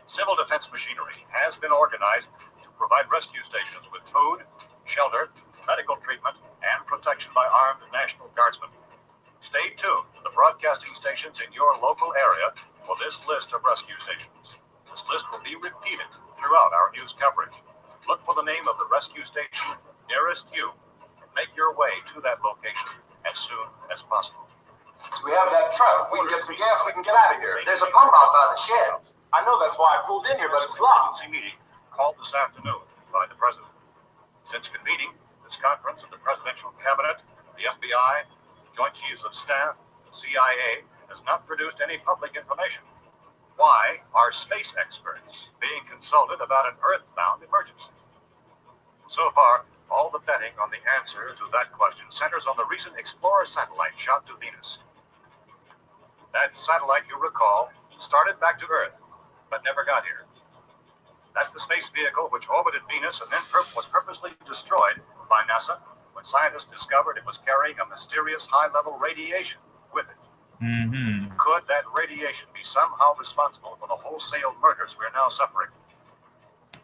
Civil defense machinery has been organized to provide rescue stations with food, shelter, medical treatment, and protection by armed National Guardsmen. Stay tuned to the broadcasting stations in your local area for this list of rescue stations. This list will be repeated throughout our news coverage. Look for the name of the rescue station nearest you and make your way to that location as soon as possible. So we have that truck. If we can get some gas, we can get out of here. There's a pump out by the shed. I know that's why I pulled in here, but it's locked. Emergency meeting called this afternoon by the President. Since convening this conference of the Presidential Cabinet, the FBI, the Joint Chiefs of Staff, the CIA has not produced any public information. Why are space experts being consulted about an Earth-bound emergency? So far, all the betting on the answer to that question centers on the recent Explorer satellite shot to Venus. That satellite, you recall, started back to Earth, but never got here. That's the space vehicle which orbited Venus and then was purposely destroyed by NASA when scientists discovered it was carrying a mysterious high-level radiation with it. Mm-hmm. Could that radiation be somehow responsible for the wholesale murders we're now suffering?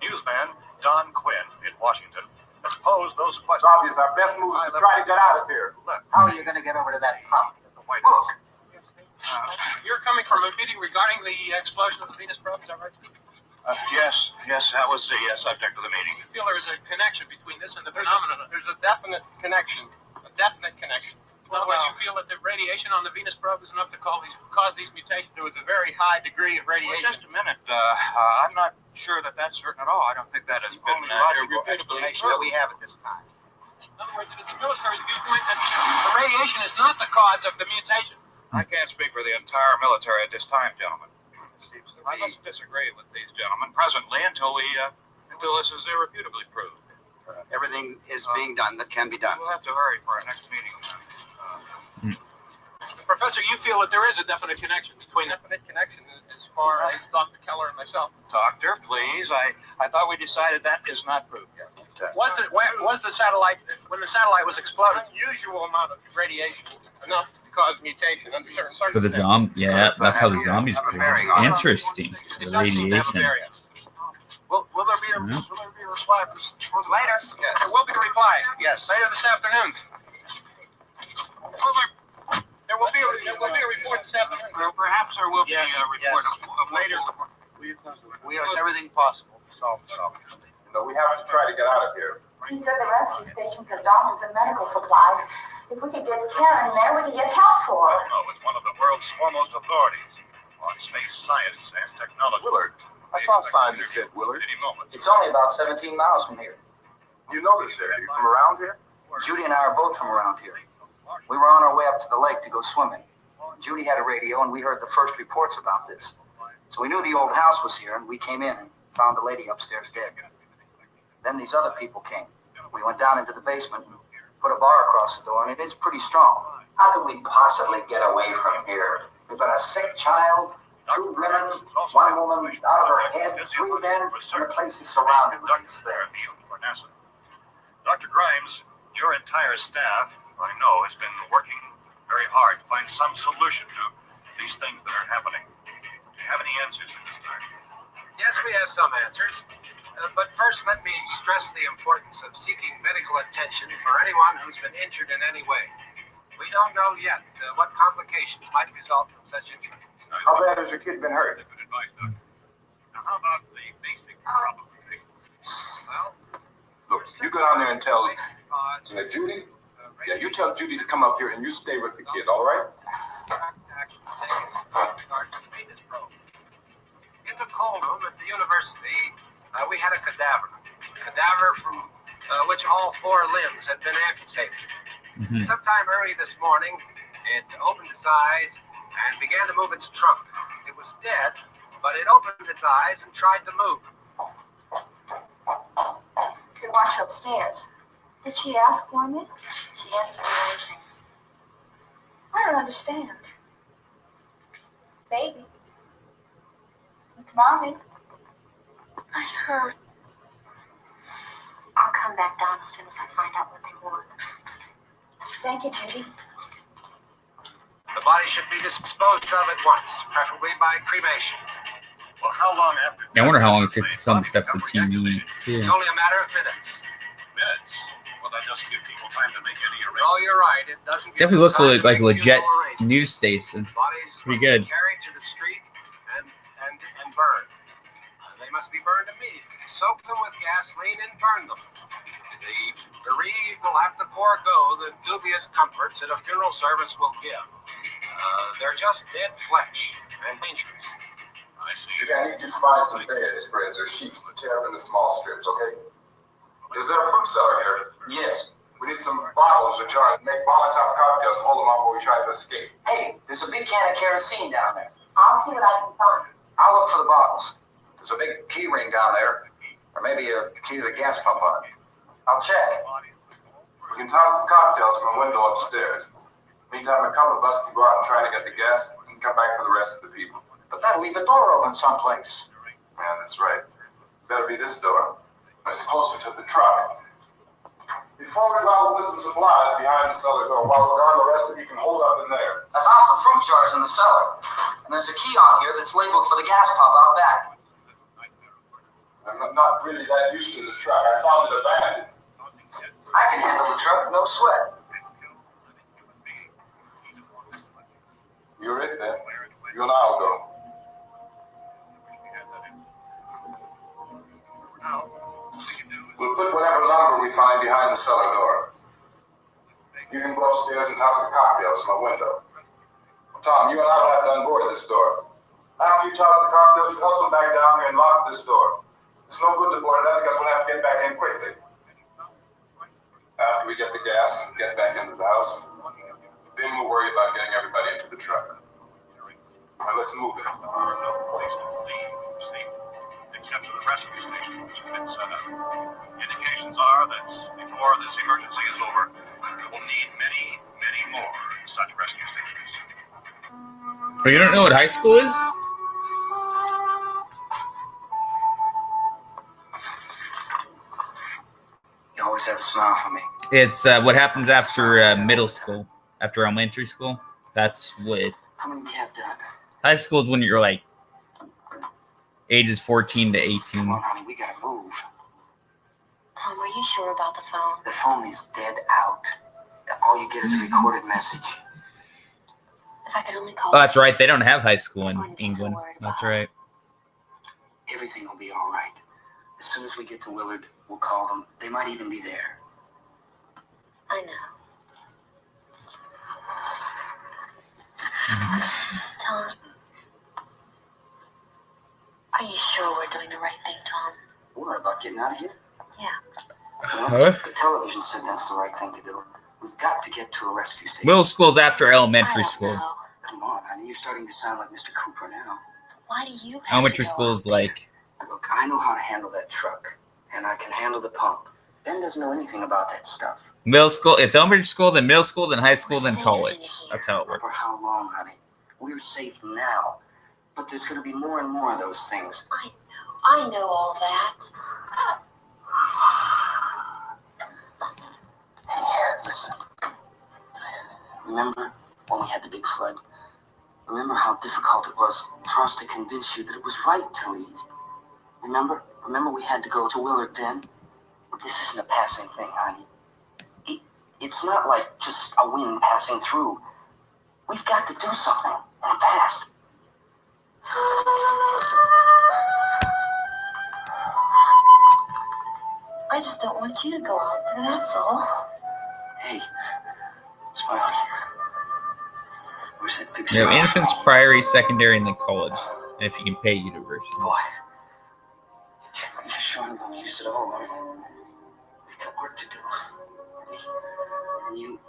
Newsman Don Quinn in Washington has posed those It's questions. obvious our best move is to try to get out of here. Look, How are you going to get over to that pump? at the White House. You're coming from a meeting regarding the explosion of the Venus probe, is that right? Yes, that was the subject of the meeting. You feel there is a connection between this and the phenomenon? There's a definite connection. A definite connection. In other words, you feel that the radiation on the Venus probe is enough to cause these mutations? There was a very high degree of Well, radiation. just a minute. I'm not sure that that's certain at all. I don't think that has been Only logical explanation that we have at this time. In other words, it is the military's viewpoint that the radiation is not the cause of the mutation. I can't speak for the entire military at this time, gentlemen. I must disagree with these gentlemen presently until this is irrefutably proved. Everything is being done that can be done. We'll have to hurry for our next meeting. Professor, you feel that there is a definite connection between as far as Dr. Keller and myself. Doctor, please. I thought we decided that is not proved yet. Was the satellite, when the satellite was exploded, unusual amount of radiation enough to cause mutation under certain So the that's how the zombies grew. Interesting. The radiation. Will there be a reply later? Yes. There will be a reply. Yes. Later this afternoon. There will be a report this afternoon. Well, perhaps there will be a report of later. We have everything possible to solve the problem. We have to try to get out of here. He said the rescue stations have doctors and medical supplies. If we could get care in there, we can get help for her. No, it's one of the world's foremost authorities on space science and technology. Willard. I saw a sign that said Willard. Any moment. It's only about 17 miles from here. You know this area. You from around here? Judy and I are both from around here. We were on our way up to the lake to go swimming. Judy had a radio, and we heard the first reports about this. So we knew the old house was here, and we came in and found the lady upstairs dead. Then these other people came. We went down into the basement and put a bar across the door, and it is pretty strong. How can we possibly get away from here? We've got a sick child, 2 women, 1 woman out of her head, 3 men, and the place is surrounded with us there. For NASA. Dr. Grimes, your entire staff, I know, has been working very hard to find some solution to these things that are happening. Do you have any answers at this time? Yes, we have some answers. But first, let me stress the importance of seeking medical attention for anyone who's been injured in any way. We don't know yet what complications might result from such injury. How bad has your kid been hurt? Good advice, Doctor. Now, how about the basic problem? Well, Look, you go down there and tell Judy. Yeah, you tell Judy to come up here and you stay with the kid, all right? In the cold room at the university, we had a cadaver from which all 4 limbs had been amputated. Mm-hmm. Sometime early this morning, it opened its eyes and began to move its trunk. It was dead, but it opened its eyes and tried to move. You can watch upstairs. Did she ask for me? She hasn't done anything. I don't understand. Baby. It's Mommy. I heard. I'll come back down as soon as I find out what they want. Thank you, Judy. The body should be disposed of at once, preferably by cremation. Well, how long after? I wonder how long it takes to film stuff for TV too. It's only a matter of minutes. Minutes? Will that just give people time to make any arrangements? Oh, you're right. It doesn't give Definitely looks them time like to a make legit funeral arrangements. news station. Bodies Pretty must good. be carried to the street and burned. They must be burned immediately. Soak them with gasoline and burn them. The bereaved will have to forego the dubious comforts that a funeral service will give. They're just dead flesh and dangerous. I see. Judy, I need you to find some bedspreads or sheets to tear up into small strips, okay? Is there a fruit cellar here? Yes. We need some bottles or jars to make Molotov cocktails to hold them on while we try to escape. Hey, there's a big can of kerosene down there. I'll see what I can find. I'll look for the bottles. There's a big key ring down there. Or maybe a key to the gas pump on it. I'll check. We can toss the cocktails from a window upstairs. Meantime, a couple of us can go out and try to get the gas and come back for the rest of the people. But that'll leave a door open someplace. Man, that's right. Better be this door. It's closer to the truck. Before we go out, we'll put some supplies behind the cellar door. While we're gone, the rest of you can hold up in there. I found some fruit jars in the cellar. And there's a key on here that's labeled for the gas pump out back. I'm not really that used to the truck. I found it abandoned. I can handle the truck, no sweat. You're it then. You and I'll go. We'll put whatever lumber we find behind the cellar door. You can go upstairs and toss the cocktails from my window. Tom, you and I will have to unboard this door. After you toss the cocktails, you hustle back down here and lock this door. It's no good to board it up because we'll have to get back in quickly. After we get the gas and get back into the house, then we'll worry about getting everybody into the truck. Now let's move it. There are no place to leave, see, except for the rescue station which has been set up. Indications are that before this emergency is over, we will need many, many more such rescue stations. So you don't know what high school is? You always have a smile for me. It's what happens after middle school, after elementary school. That's what. How many do you have done? High school is when you're like ages 14 to 18. Come on, honey, we gotta move. Tom, are you sure about the phone? The phone is dead out. All you get is a recorded message. If I could only call. Oh, that's right. They don't have high school in I wouldn't be so England. worried That's about us. right. Everything will be all right. As soon as we get to Willard, we'll call them. They might even be there. I know. Tom, are you sure we're doing the right thing, Tom? What, about getting out of here? Yeah. Well, the television said that's the right thing to do. We've got to get to a rescue station. Middle school's after I elementary don't school. know. Come on, honey, you're starting to sound like Mr. Cooper now. Why do you have Elementary to go school is out there? like Look, I know how to handle that truck, and I can handle the pump. Ben doesn't know anything about that stuff. middle school. It's elementary school, then middle school, then high school, then college. That's how it For works. how long, honey? We're safe now, but there's going to be more and more of those things. I know all that. Hey, listen. Remember when we had the big flood? Remember how difficult it was for us to convince you that it was right to leave? Remember we had to go to Willard then? This isn't a passing thing, honey. It's not like just a wind passing through. We've got to do something, and fast. I just don't want you to go out there, that's all. Hey, Smiley. Where's that big You have smile? infants, priory, secondary, and then college. And if you can pay university. Boy, I'm not sure I'm going to use it all. We've got work to do. Me and you.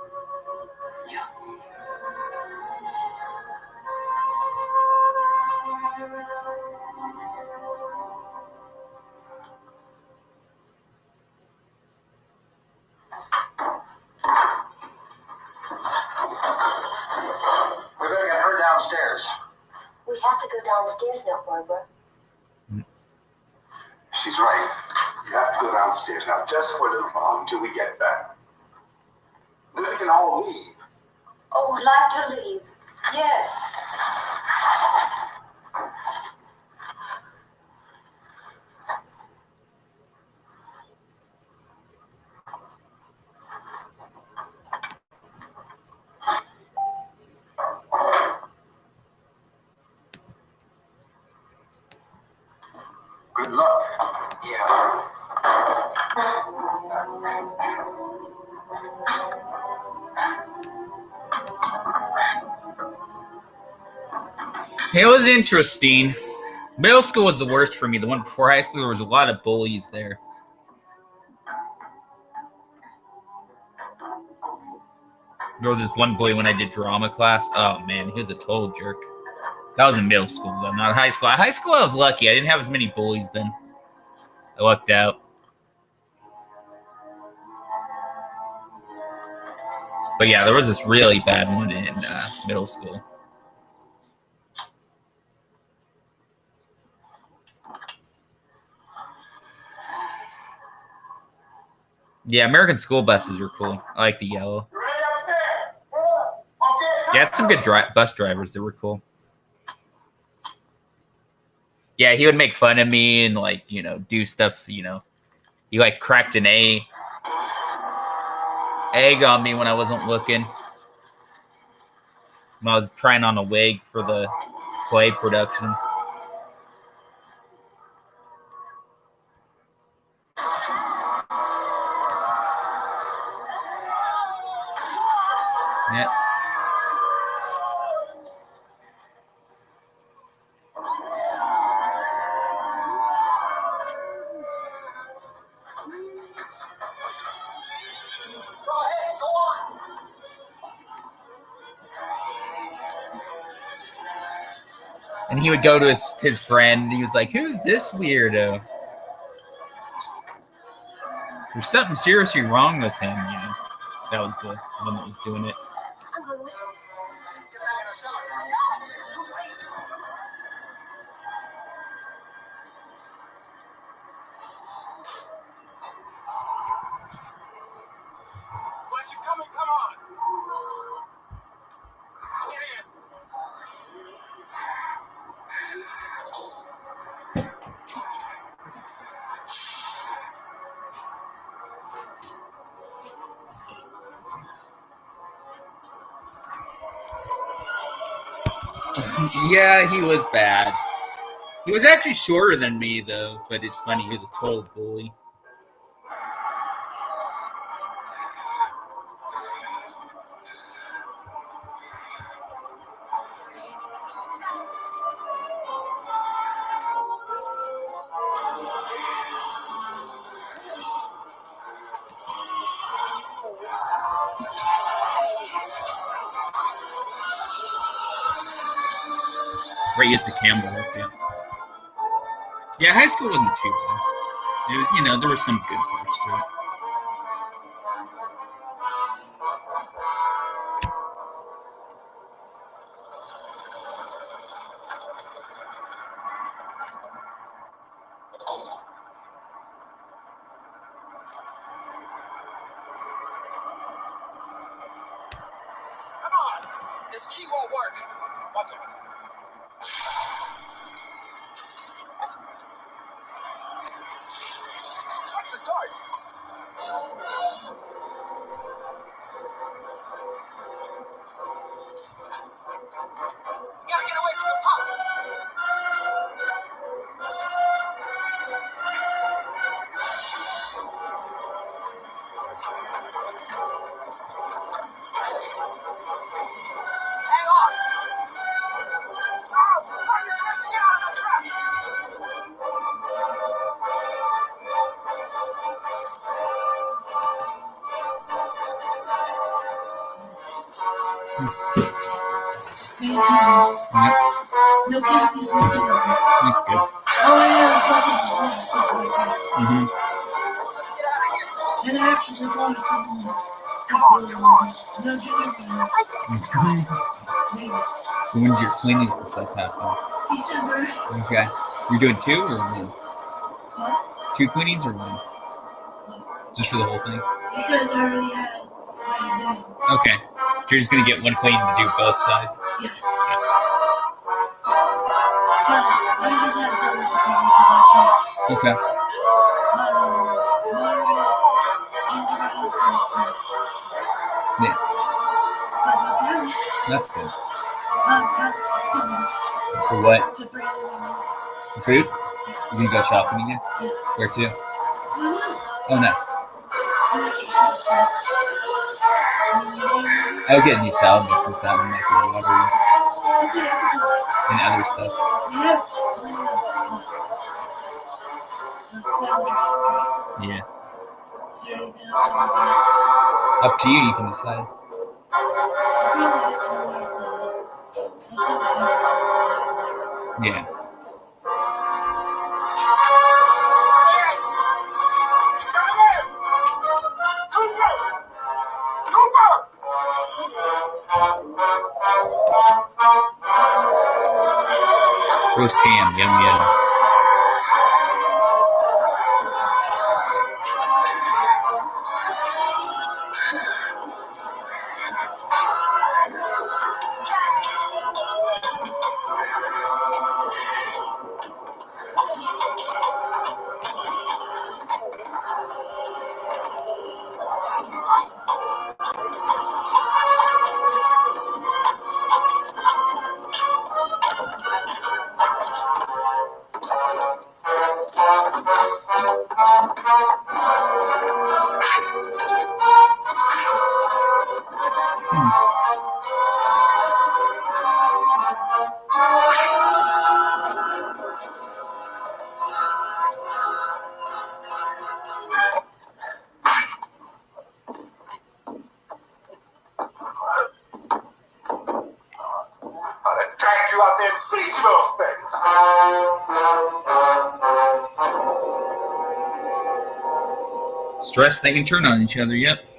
We better get her downstairs. We have to go downstairs now, Barbara. She's right. You have to go downstairs now, just for a little while until we get back. Then we can all leave. Oh, would like to leave. Yes. Good luck. Yeah. It was interesting. Middle school was the worst for me. The one before high school, there was a lot of bullies there. There was this one bully when I did drama class. Oh, man, he was a total jerk. That was in middle school, though, not high school. High school, I was lucky. I didn't have as many bullies then. I lucked out. But yeah, there was this really bad one in middle school. Yeah, American school buses were cool. I like the yellow. Yeah, had some good bus drivers that were cool. Yeah, he would make fun of me and, like, you know, do stuff, you know. He, like, cracked an egg on me when I wasn't looking. When I was trying on a wig for the play production. Yeah. And he would go to his friend, and he was like, "Who's this weirdo? There's something seriously wrong with him." You know, that was the one that was doing it. I'm going with you. Yeah, he was bad. He was actually shorter than me, though, but it's funny. He was a total bully. Right, yes, the camera work, yeah. Yeah, high school wasn't too bad. It was, there were some good parts to it. Come on! This key won't work. Watch it. Watch the torch. You gotta get away from the pump. Hang on. Oh, you're trying to get out of the truck. No caffeine whatsoever. That's good. All I have is butter and black. Mm-hmm. Get out of here. And actually, there's always something more. Come on. No ginger beers. Maybe. So when's your cleaning stuff happen? December. Okay. You're doing 2 or 1? What? 2 cleanings or 1? Just for the whole thing? Because I already had my exam. Okay. So you're just going to get 1 cleaning to do both sides? Yeah. I just had a bit of potato for that too. Okay. Water, ginger beers, and Yeah. but no carrots. That's good. That's good For what? to bring in my milk. For food? You going to go shopping again? Yeah. Where to? I don't know. Oh, nice. The extra steps up. I'll get new salad mixes. That one might be watery. Okay, I can do it. And other stuff. We have plenty of salad dressing, right? Yeah. Is there anything else you want? Up to you. You can decide. I'll probably get some more of the. I'll send my parents in later. Yeah. Roast ham. Yum, yum. Dragged you out there and beat you those things. Stress, they can turn on each other. Yep.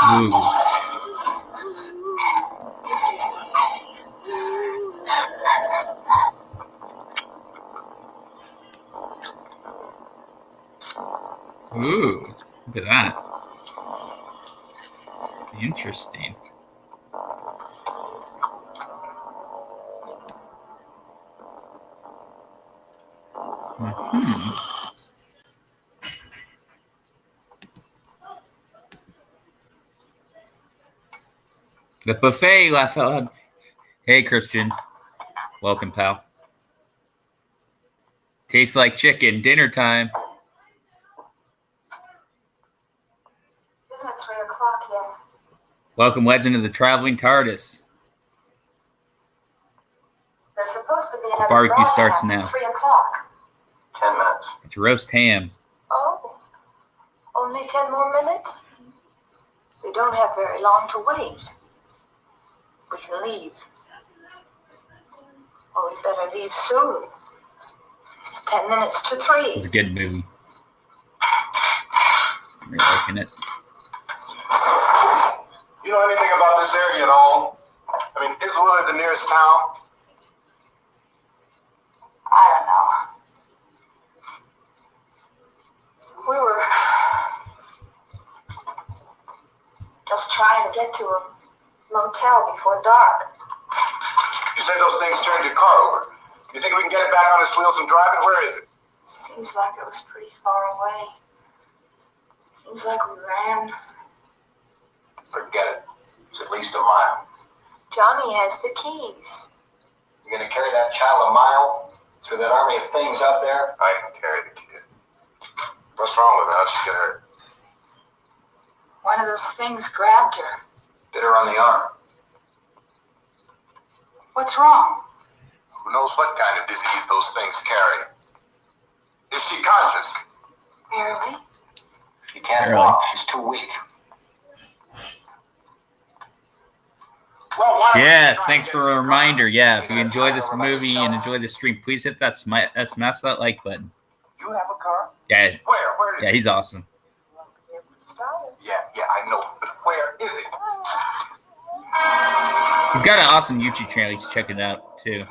Ooh. Ooh, look at that. Interesting. The buffet laugh out loud. Hey, Christian. Welcome, pal. Tastes like chicken. Dinner time. Isn't it 3 o'clock yet? Welcome, Legend of the Traveling TARDIS. There's supposed to be another Barbecue starts broadcast now. at 3 o'clock. 10 minutes. It's roast ham. Oh, only 10 more minutes? We don't have very long to wait. We can leave. Well, we better leave soon. It's 10 minutes to 3. It's a good movie. You're liking it. You know anything about this area at all? I mean, is Willard the nearest town? I don't know. We were just trying to get to a motel before dark. You said those things turned your car over. You think we can get it back on its wheels and drive it? Where is it? Seems like it was pretty far away. Seems like we ran. Forget it. It's at least a mile. Johnny has the keys. You're gonna carry that child a mile through that army of things out there? I can carry the kid. What's wrong with her? How'd she get hurt? One of those things grabbed her. Bit her on the arm. What's wrong? Who knows what kind of disease those things carry? Is she conscious? Barely. She can't Barely. walk. She's too weak. Well, why don't Yes, we try thanks and for get a to the reminder. car? Yeah, if You you got enjoy time this to remind movie yourself? and enjoy the stream, please hit that smash that like button. You have a car? Yeah, Where is yeah, it? he's awesome. Yeah, I know. But where is it? He's got an awesome YouTube channel. You should check it out too.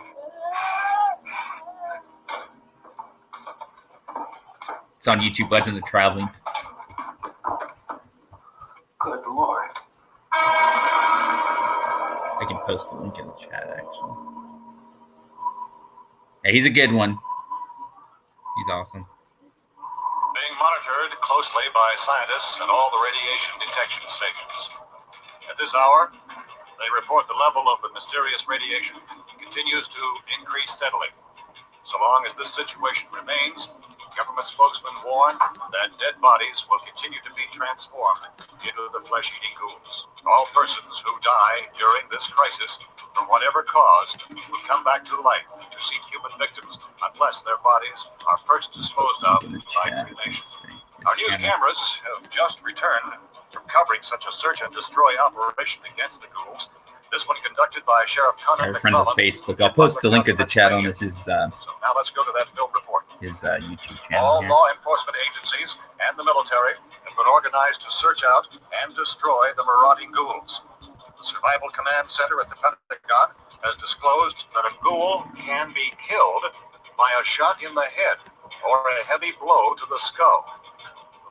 It's on YouTube, Legend of the Traveling. Good Lord. I can post the link in the chat, actually. Yeah, he's a good one. He's awesome. Being monitored closely by scientists at all the radiation detection stations. At this hour, they report the level of the mysterious radiation continues to increase steadily. So long as this situation remains, government spokesmen warn that dead bodies will continue to be transformed into the flesh-eating ghouls. All persons who die during this crisis, from whatever cause, will come back to life to seek human victims unless their bodies are first disposed of In the by chat. cremation. Let's see. Our This news channel. cameras have just returned from covering such a search and destroy operation against the ghouls. This one conducted by Sheriff Connor Our friends on McClellan. Facebook. I'll post the link of the chat on his So now let's go to that film report. YouTube All channel here. law enforcement agencies and the military have been organized to search out and destroy the marauding ghouls. The Survival Command Center at the Pentagon has disclosed that a ghoul can be killed by a shot in the head or a heavy blow to the skull.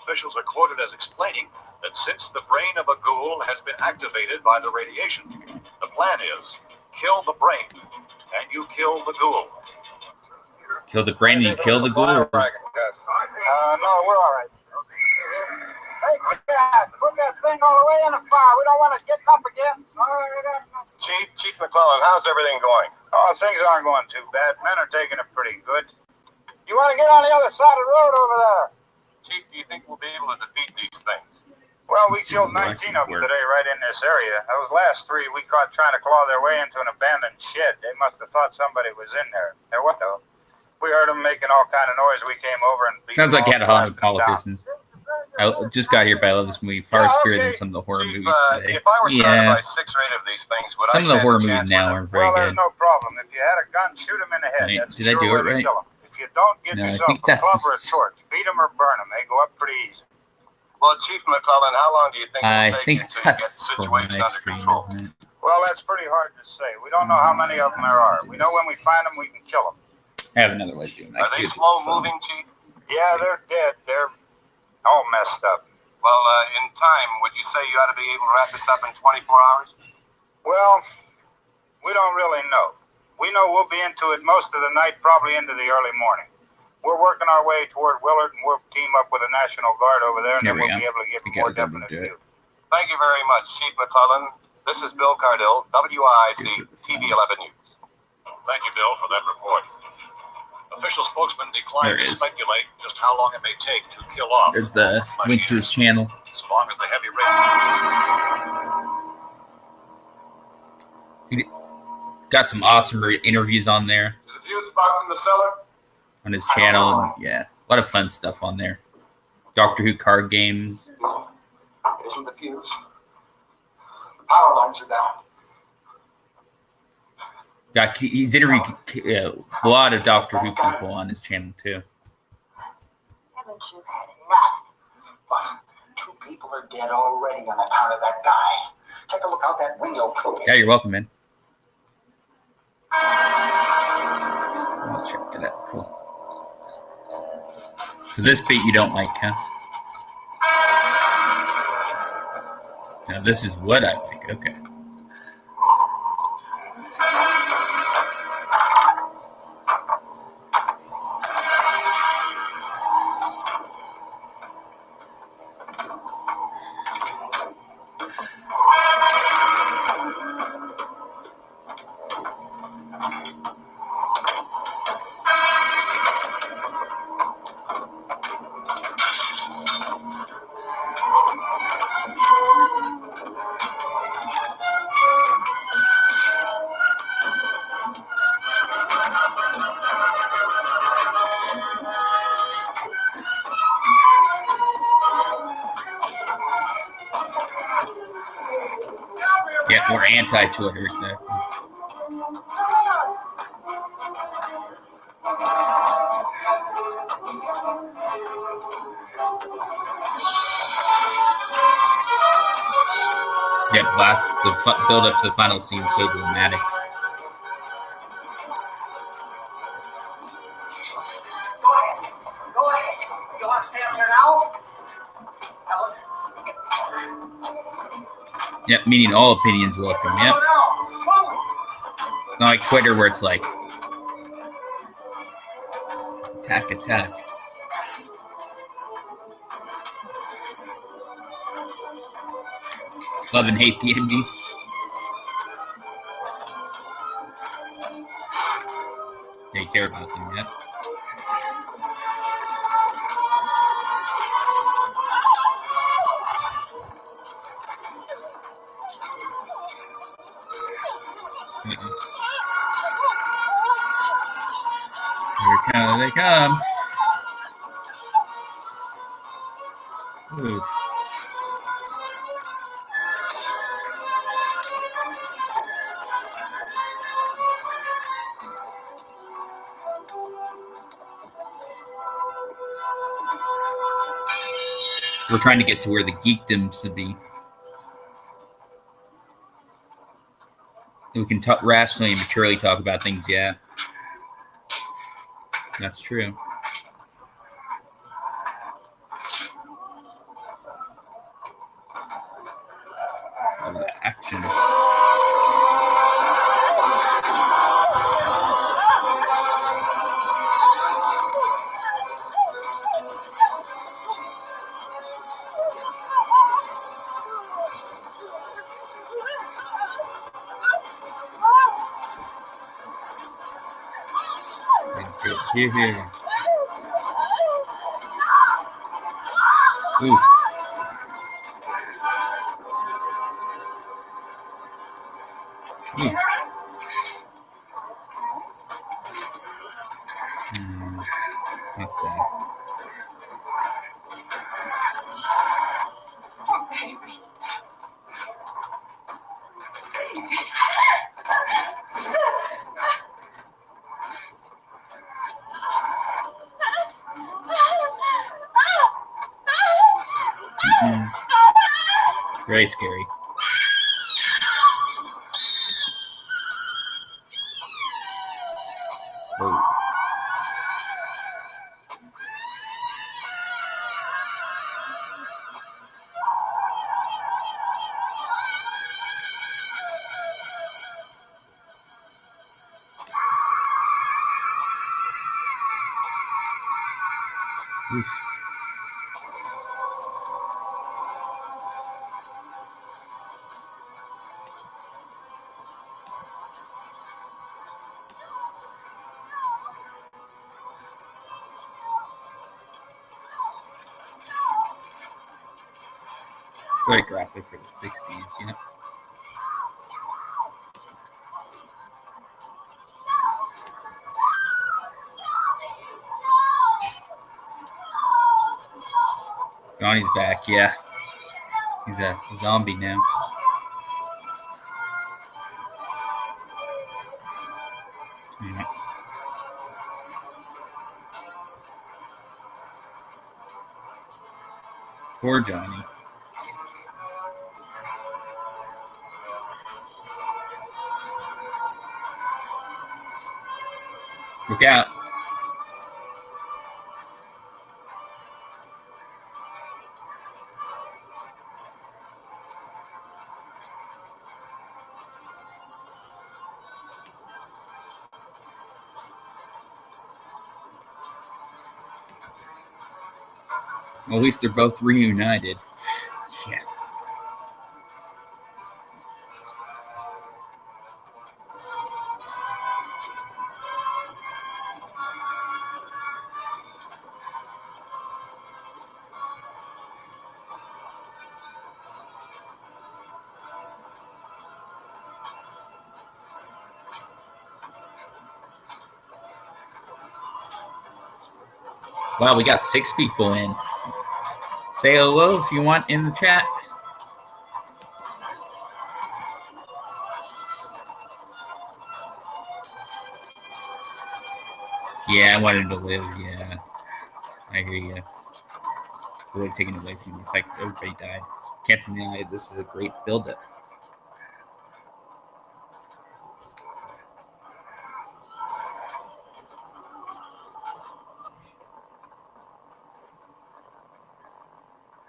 Officials are quoted as explaining that since the brain of a ghoul has been activated by the radiation, the plan is kill the brain and you kill the ghoul. Kill the brain and you kill the ghoul. No, we're all right. Hey, Dad, put that thing all the way in the fire. We don't want it getting up again. Chief McClellan, how's everything going? Oh, things aren't going too bad. Men are taking it pretty good. You want to get on the other side of the road over there? Chief, do you think we'll be able to defeat these things? Well, we Let's see killed what the 19 of them works. today right in this area. Those last 3 we caught trying to claw their way into an abandoned shed. They must have thought somebody was in there. There what though? We heard them making all kind of noise. We came over and beat Sounds them like you all had a lot of and blasted them down. politicians. I just got here, but I love this movie far Yeah, superior okay. than some of the horror Chief, movies today. if I were surrounded Yeah, by 6 or 8 of these things, would some I of the stand horror a movies chance now with aren't them? very Well, good. there's no problem. If you had a gun, shoot him in the head. Wait, That's did I the do sure it way to right? kill him. If you don't, get No, I yourself think a that's club the or a torch. Beat them or burn them. They go up pretty easy. Well, Chief McClellan, how long do you think I it'll take think you to get the that's for situation my under stream, control? isn't it? Well, that's pretty hard to say. We don't know how many of them there are. We know when we find them, we can kill them. I have another way of doing that. Are they slow-moving, Chief? Yeah, they're dead. They're all messed up. Well, in time, would you say you ought to be able to wrap this up in 24 hours? Well, we don't really know. We know we'll be into it most of the night, probably into the early morning. We're working our way toward Willard, and we'll team up with the National Guard over there, and then we'll be able to get more definite view. Thank you very much, Chief McClellan. This is Bill Cardill, WIC TV11 News. Thank you, Bill, for that report. Official spokesman declined to speculate just how long it may take to kill off. There's the link to his channel. So long as the heavy rain. Got some awesome interviews on there. Is the fuse box in the cellar? On his channel, and yeah, a lot of fun stuff on there. Doctor Who card games. It isn't the fuse. The power lines are down. He's interviewed a lot of Doctor Who people on his channel too. Haven't you had enough? 2 people are dead already on account of that guy. Take a look out that window, Chloe. Yeah, you're welcome, man. I'll check it out. Cool. So this beat you don't like, huh? Now this is what I like. Okay. Yeah, we're anti-Twitter, exactly. Yeah, the build up to the final scene is so dramatic. Go ahead. You want to stay up here now? Helen? Yep, meaning all opinions welcome. Yep. Not like Twitter where it's like attack. Love and hate the MD. Yeah, you care about them, yep. Here they come. Oof. We're trying to get to where the geekdom should be. We can talk rationally and maturely talk about things, yeah. That's true. All the action. Here. Ooh. That's sad. Very scary. Whoa. Oof. Very graphic for the 60s, you know? Johnny's back, yeah. He's a zombie now. Yeah. Poor Johnny. Look out. Well, at least they're both reunited. Yeah. Wow, we got 6 people in. Say hello if you want in the chat. Yeah, I wanted to live, yeah. I hear you. It would have taken away from you. In fact, everybody died. Can't deny this is a great build-up.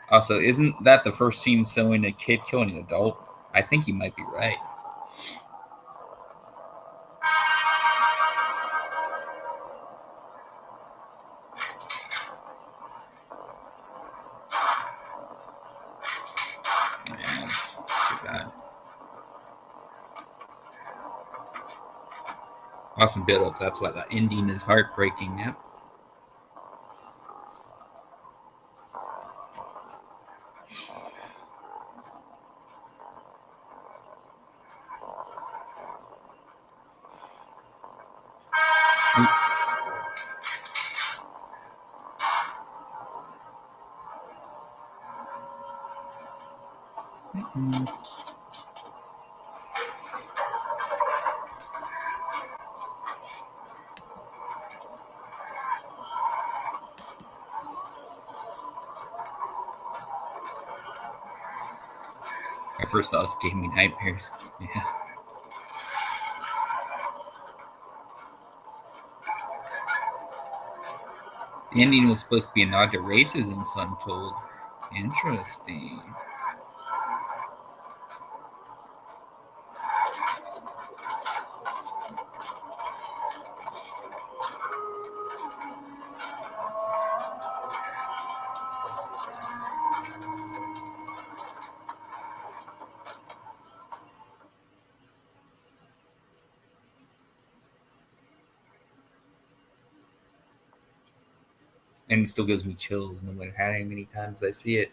Also, isn't that the first scene showing a kid killing an adult? I think you might be right. Yeah, it's too bad. Awesome build-up. That's why the ending is heartbreaking now. At first thought it gave me nightmares. Yeah. The ending was supposed to be a nod to racism, so I'm told. Interesting. And it still gives me chills no matter how many times I see it.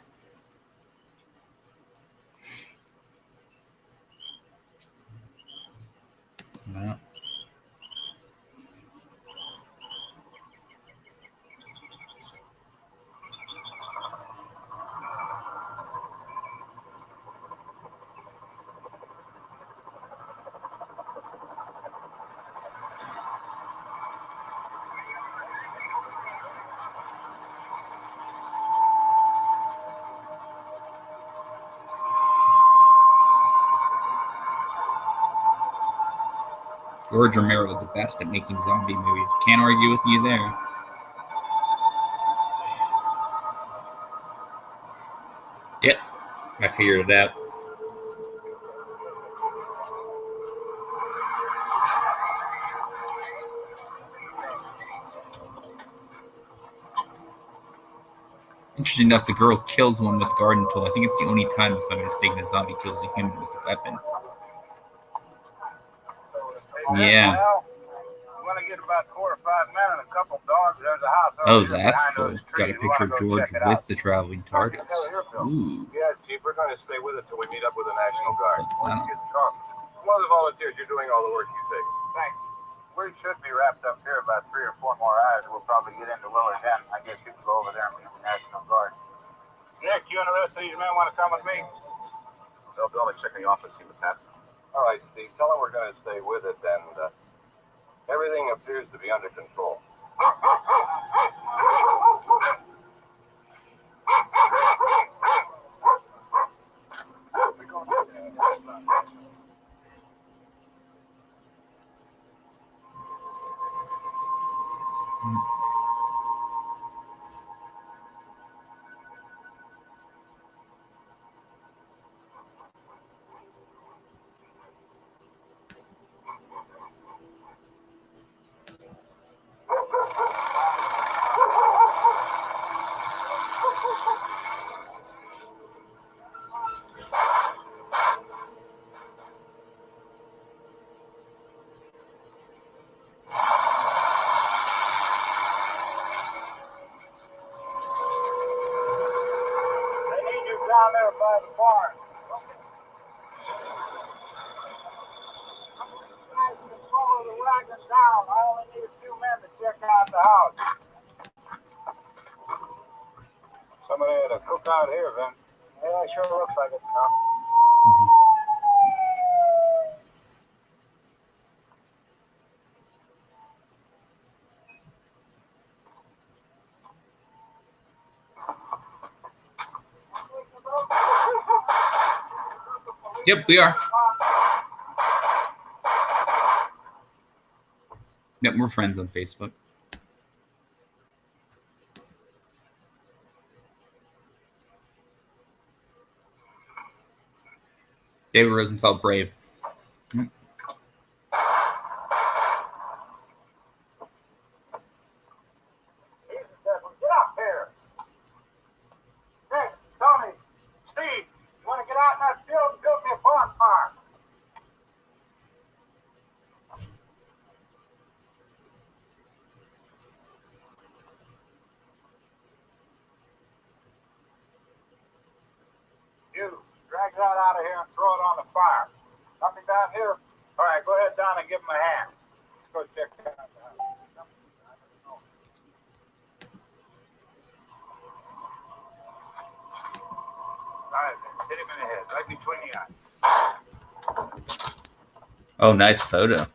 No. George Romero is the best at making zombie movies. Can't argue with you there. Yep, I figured it out. Interesting enough, the girl kills one with a garden tool. I think it's the only time, if I'm mistaken, a zombie kills a human with a weapon. Yeah. You want to get about 4 or 5 men and a couple dogs. There's a house. Oh, that's cool. Got a picture of George with the traveling TARDIS. Ooh. Yeah, Chief, we're going to stay with it till we meet up with the National Guard. What's that? Some other volunteers, you're doing all the work, you take. Thanks. We should be wrapped up here about 3 or 4 more hours. We'll probably get into Willard's End. I guess you can go over there and meet the National Guard. Nick, you and the rest of these men want to come with me? They'll only check in the office, see what's happening. All right, Steve, tell them we're going to stay with it, and everything appears to be under control. Down there by the barn. Guys can follow the wagon down. I only need a few men to check out the house. Somebody had a cookout here, Vince. Yeah, it sure looks like it, Tom. Yep, we are. Yep, we're friends on Facebook. David Rosenfeld, brave. Yep. Get up here. Hey, Tony, Steve, you want to get out in that field and build me a bonfire? You, drag that out of here and throw it on the fire. Nothing down here? All right, go ahead down and give him a hand. Let's go check that out. All right, hit him in the head, right between the eyes. Oh, nice photo.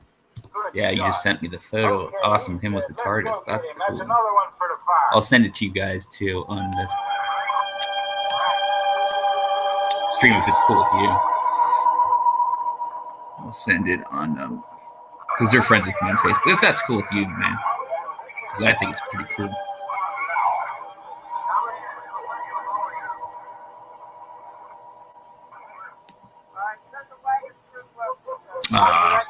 Good Yeah, you shot. just sent me the photo. Okay, Awesome, him with the let's TARDIS. look at That's him. That's cool. another one for the fire. I'll send it to you guys too on the stream if it's cool with you. I'll send it on because they're friends with me on Facebook. If that's cool with you, man, because I think it's pretty cool. Ah,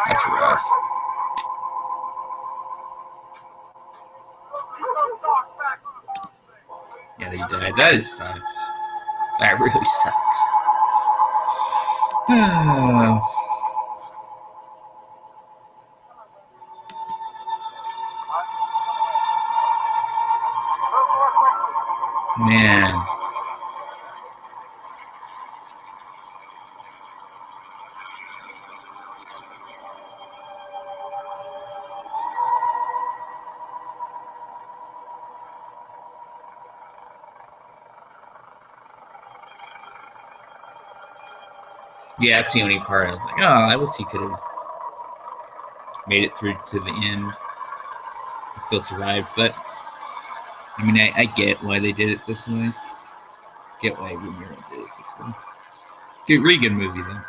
that's rough. Yeah, they died. That sucks. That really sucks. Man. Yeah, that's the only part. I was like, oh, I wish he could have made it through to the end and still survived. But, I mean, I get why they did it this way. Get why Romero did it this way. Really good movie, though.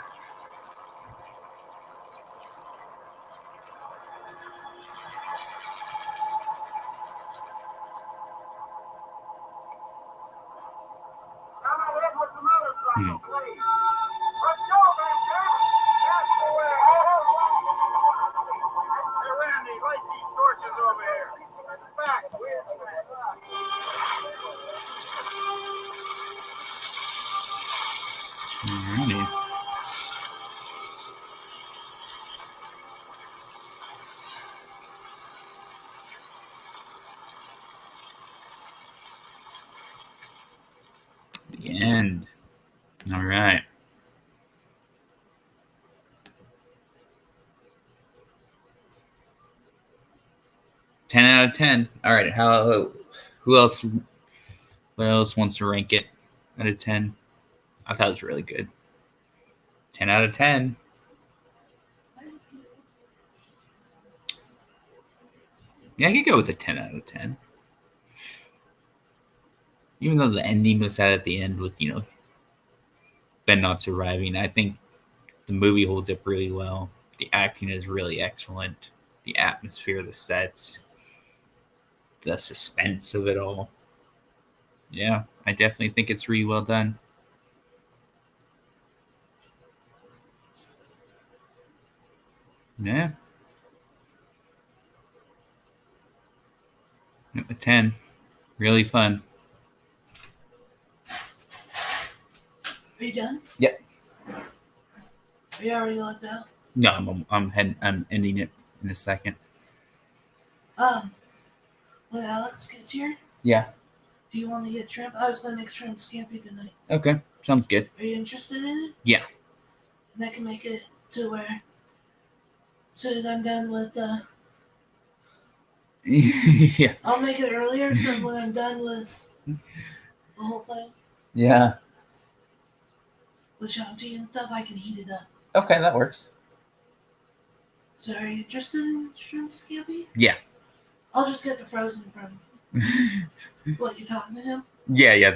Randy, light these torches over here. Back. Alrighty. The end. All right. Ten out of 10. All right. Who else? What else wants to rank it out of 10? I thought it was really good. 10 out of 10. Yeah, I could go with a 10 out of 10. Even though the ending was sad at the end with, Ben not surviving, I think the movie holds up really well. The acting is really excellent. The atmosphere, the sets, the suspense of it all. Yeah, I definitely think it's really well done. Yeah. A 10. Really fun. Are you done? Yep. Are you already logged out? No, I'm ending it in a second. When Alex gets here, Yeah. do you want me to get shrimp? I was gonna make shrimp scampi tonight. Okay. Sounds good. Are you interested in it? Yeah. And I can make it to where, as soon as I'm done with Yeah. I'll make it earlier, so when I'm done with the whole thing, Yeah. with Shanti and stuff, I can heat it up. Okay, that works. So are you interested in shrimp scampi? Yeah. I'll just get the frozen from what, you talking to him? Yeah.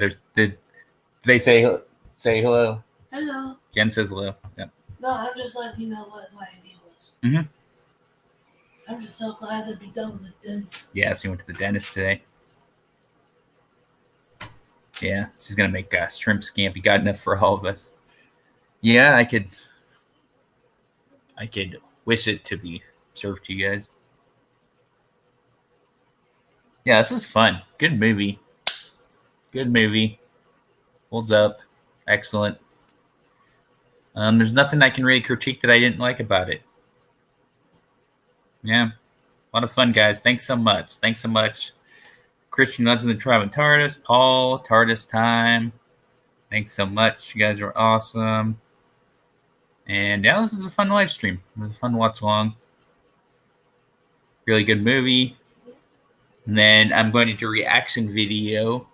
They say hello. Hello. Jen says hello. Yeah. No, I'm just letting you know what my idea was. Mhm. I'm just so glad to be done with the dentist. Yeah, so he went to the dentist today. Yeah, she's gonna make shrimp scampi. Got enough for all of us. Yeah, I could wish it to be served to you guys. Yeah, this is fun. Good movie. Holds up. Excellent. There's nothing I can really critique that I didn't like about it. Yeah. A lot of fun, guys. Thanks so much. Christian Legend, the Tribe and TARDIS. Paul, TARDIS Time. Thanks so much. You guys are awesome. And yeah, this was a fun live stream. It was a fun watch along. Really good movie. And then I'm going to do a reaction video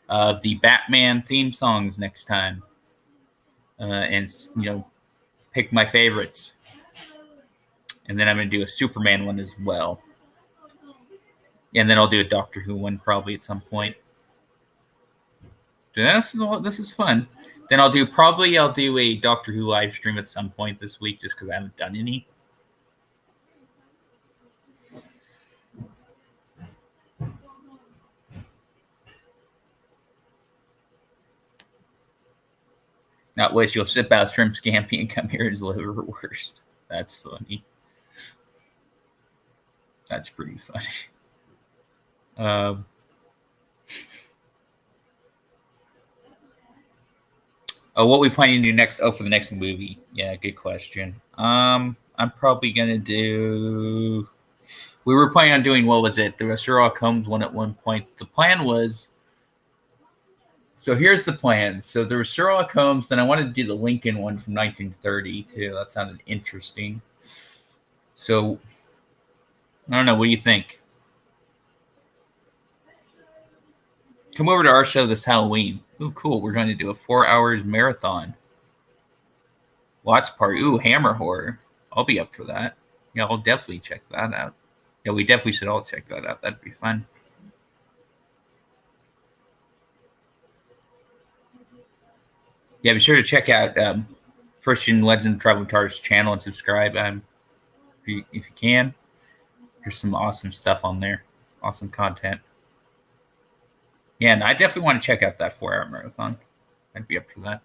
of the Batman theme songs next time. And pick my favorites. And then I'm going to do a Superman one as well. And then I'll do a Doctor Who one probably at some point. So this is fun. Then I'll do a Doctor Who live stream at some point this week just because I haven't done any. Not wish you'll sip out shrimp scampi and come here as liverwurst. That's funny. That's pretty funny. What we planning to do next? Oh, for the next movie. Yeah, good question. I'm probably gonna do. We were planning on doing, what was it? The Sherlock Holmes one at one point. The plan was. So here's the plan. So there was Sherlock Holmes, then I wanted to do the Lincoln one from 1930 too. That sounded interesting. So I don't know. What do you think? Come over to our show this Halloween. Ooh, cool. We're going to do a 4 hours marathon. Watch party. Ooh, Hammer Horror. I'll be up for that. Yeah, I'll definitely check that out. Yeah, we definitely should all check that out. That'd be fun. Yeah, be sure to check out Christian Legend Travel Guitar's channel and subscribe if you can. There's some awesome stuff on there. Awesome content. Yeah, and I definitely want to check out that 4 hour marathon. I'd be up for that.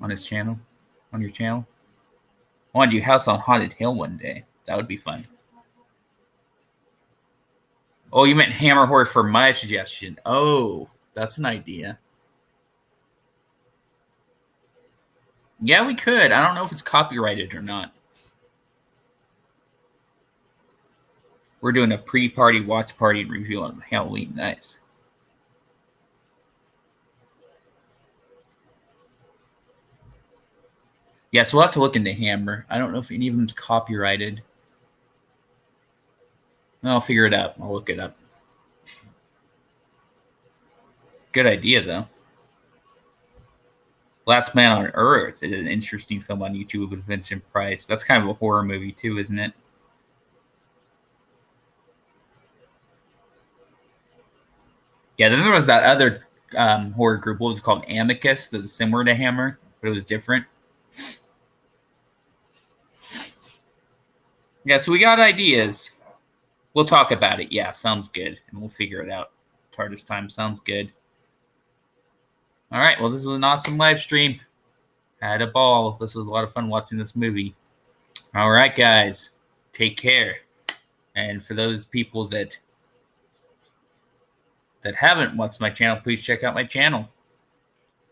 on his channel, on your channel. I want to do House on Haunted Hill one day. That would be fun. Oh, you meant Hammer Horror for my suggestion. Oh, that's an idea. Yeah, we could. I don't know if it's copyrighted or not. We're doing a pre-party, watch party, and review on Halloween. Nice. Yeah, so we'll have to look into Hammer. I don't know if any of them's copyrighted. I'll figure it out. I'll look it up. Good idea, though. Last Man on Earth is an interesting film on YouTube with Vincent Price. That's kind of a horror movie, too, isn't it? Yeah, then there was that other horror group. What was it called? Amicus. That was similar to Hammer, but it was different. Yeah, so we got ideas. We'll talk about it. Yeah, sounds good. And we'll figure it out. TARDIS time sounds good. All right, well, this was an awesome live stream. Had a ball. This was a lot of fun watching this movie. All right, guys. Take care. And for those people that haven't watched my channel, please check out my channel.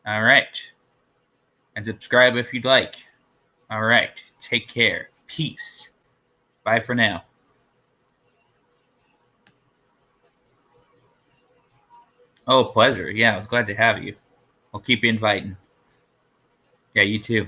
All right. And subscribe if you'd like. All right. Take care. Peace. Bye for now. Oh, pleasure. Yeah, I was glad to have you. I'll keep you inviting. Yeah, you too.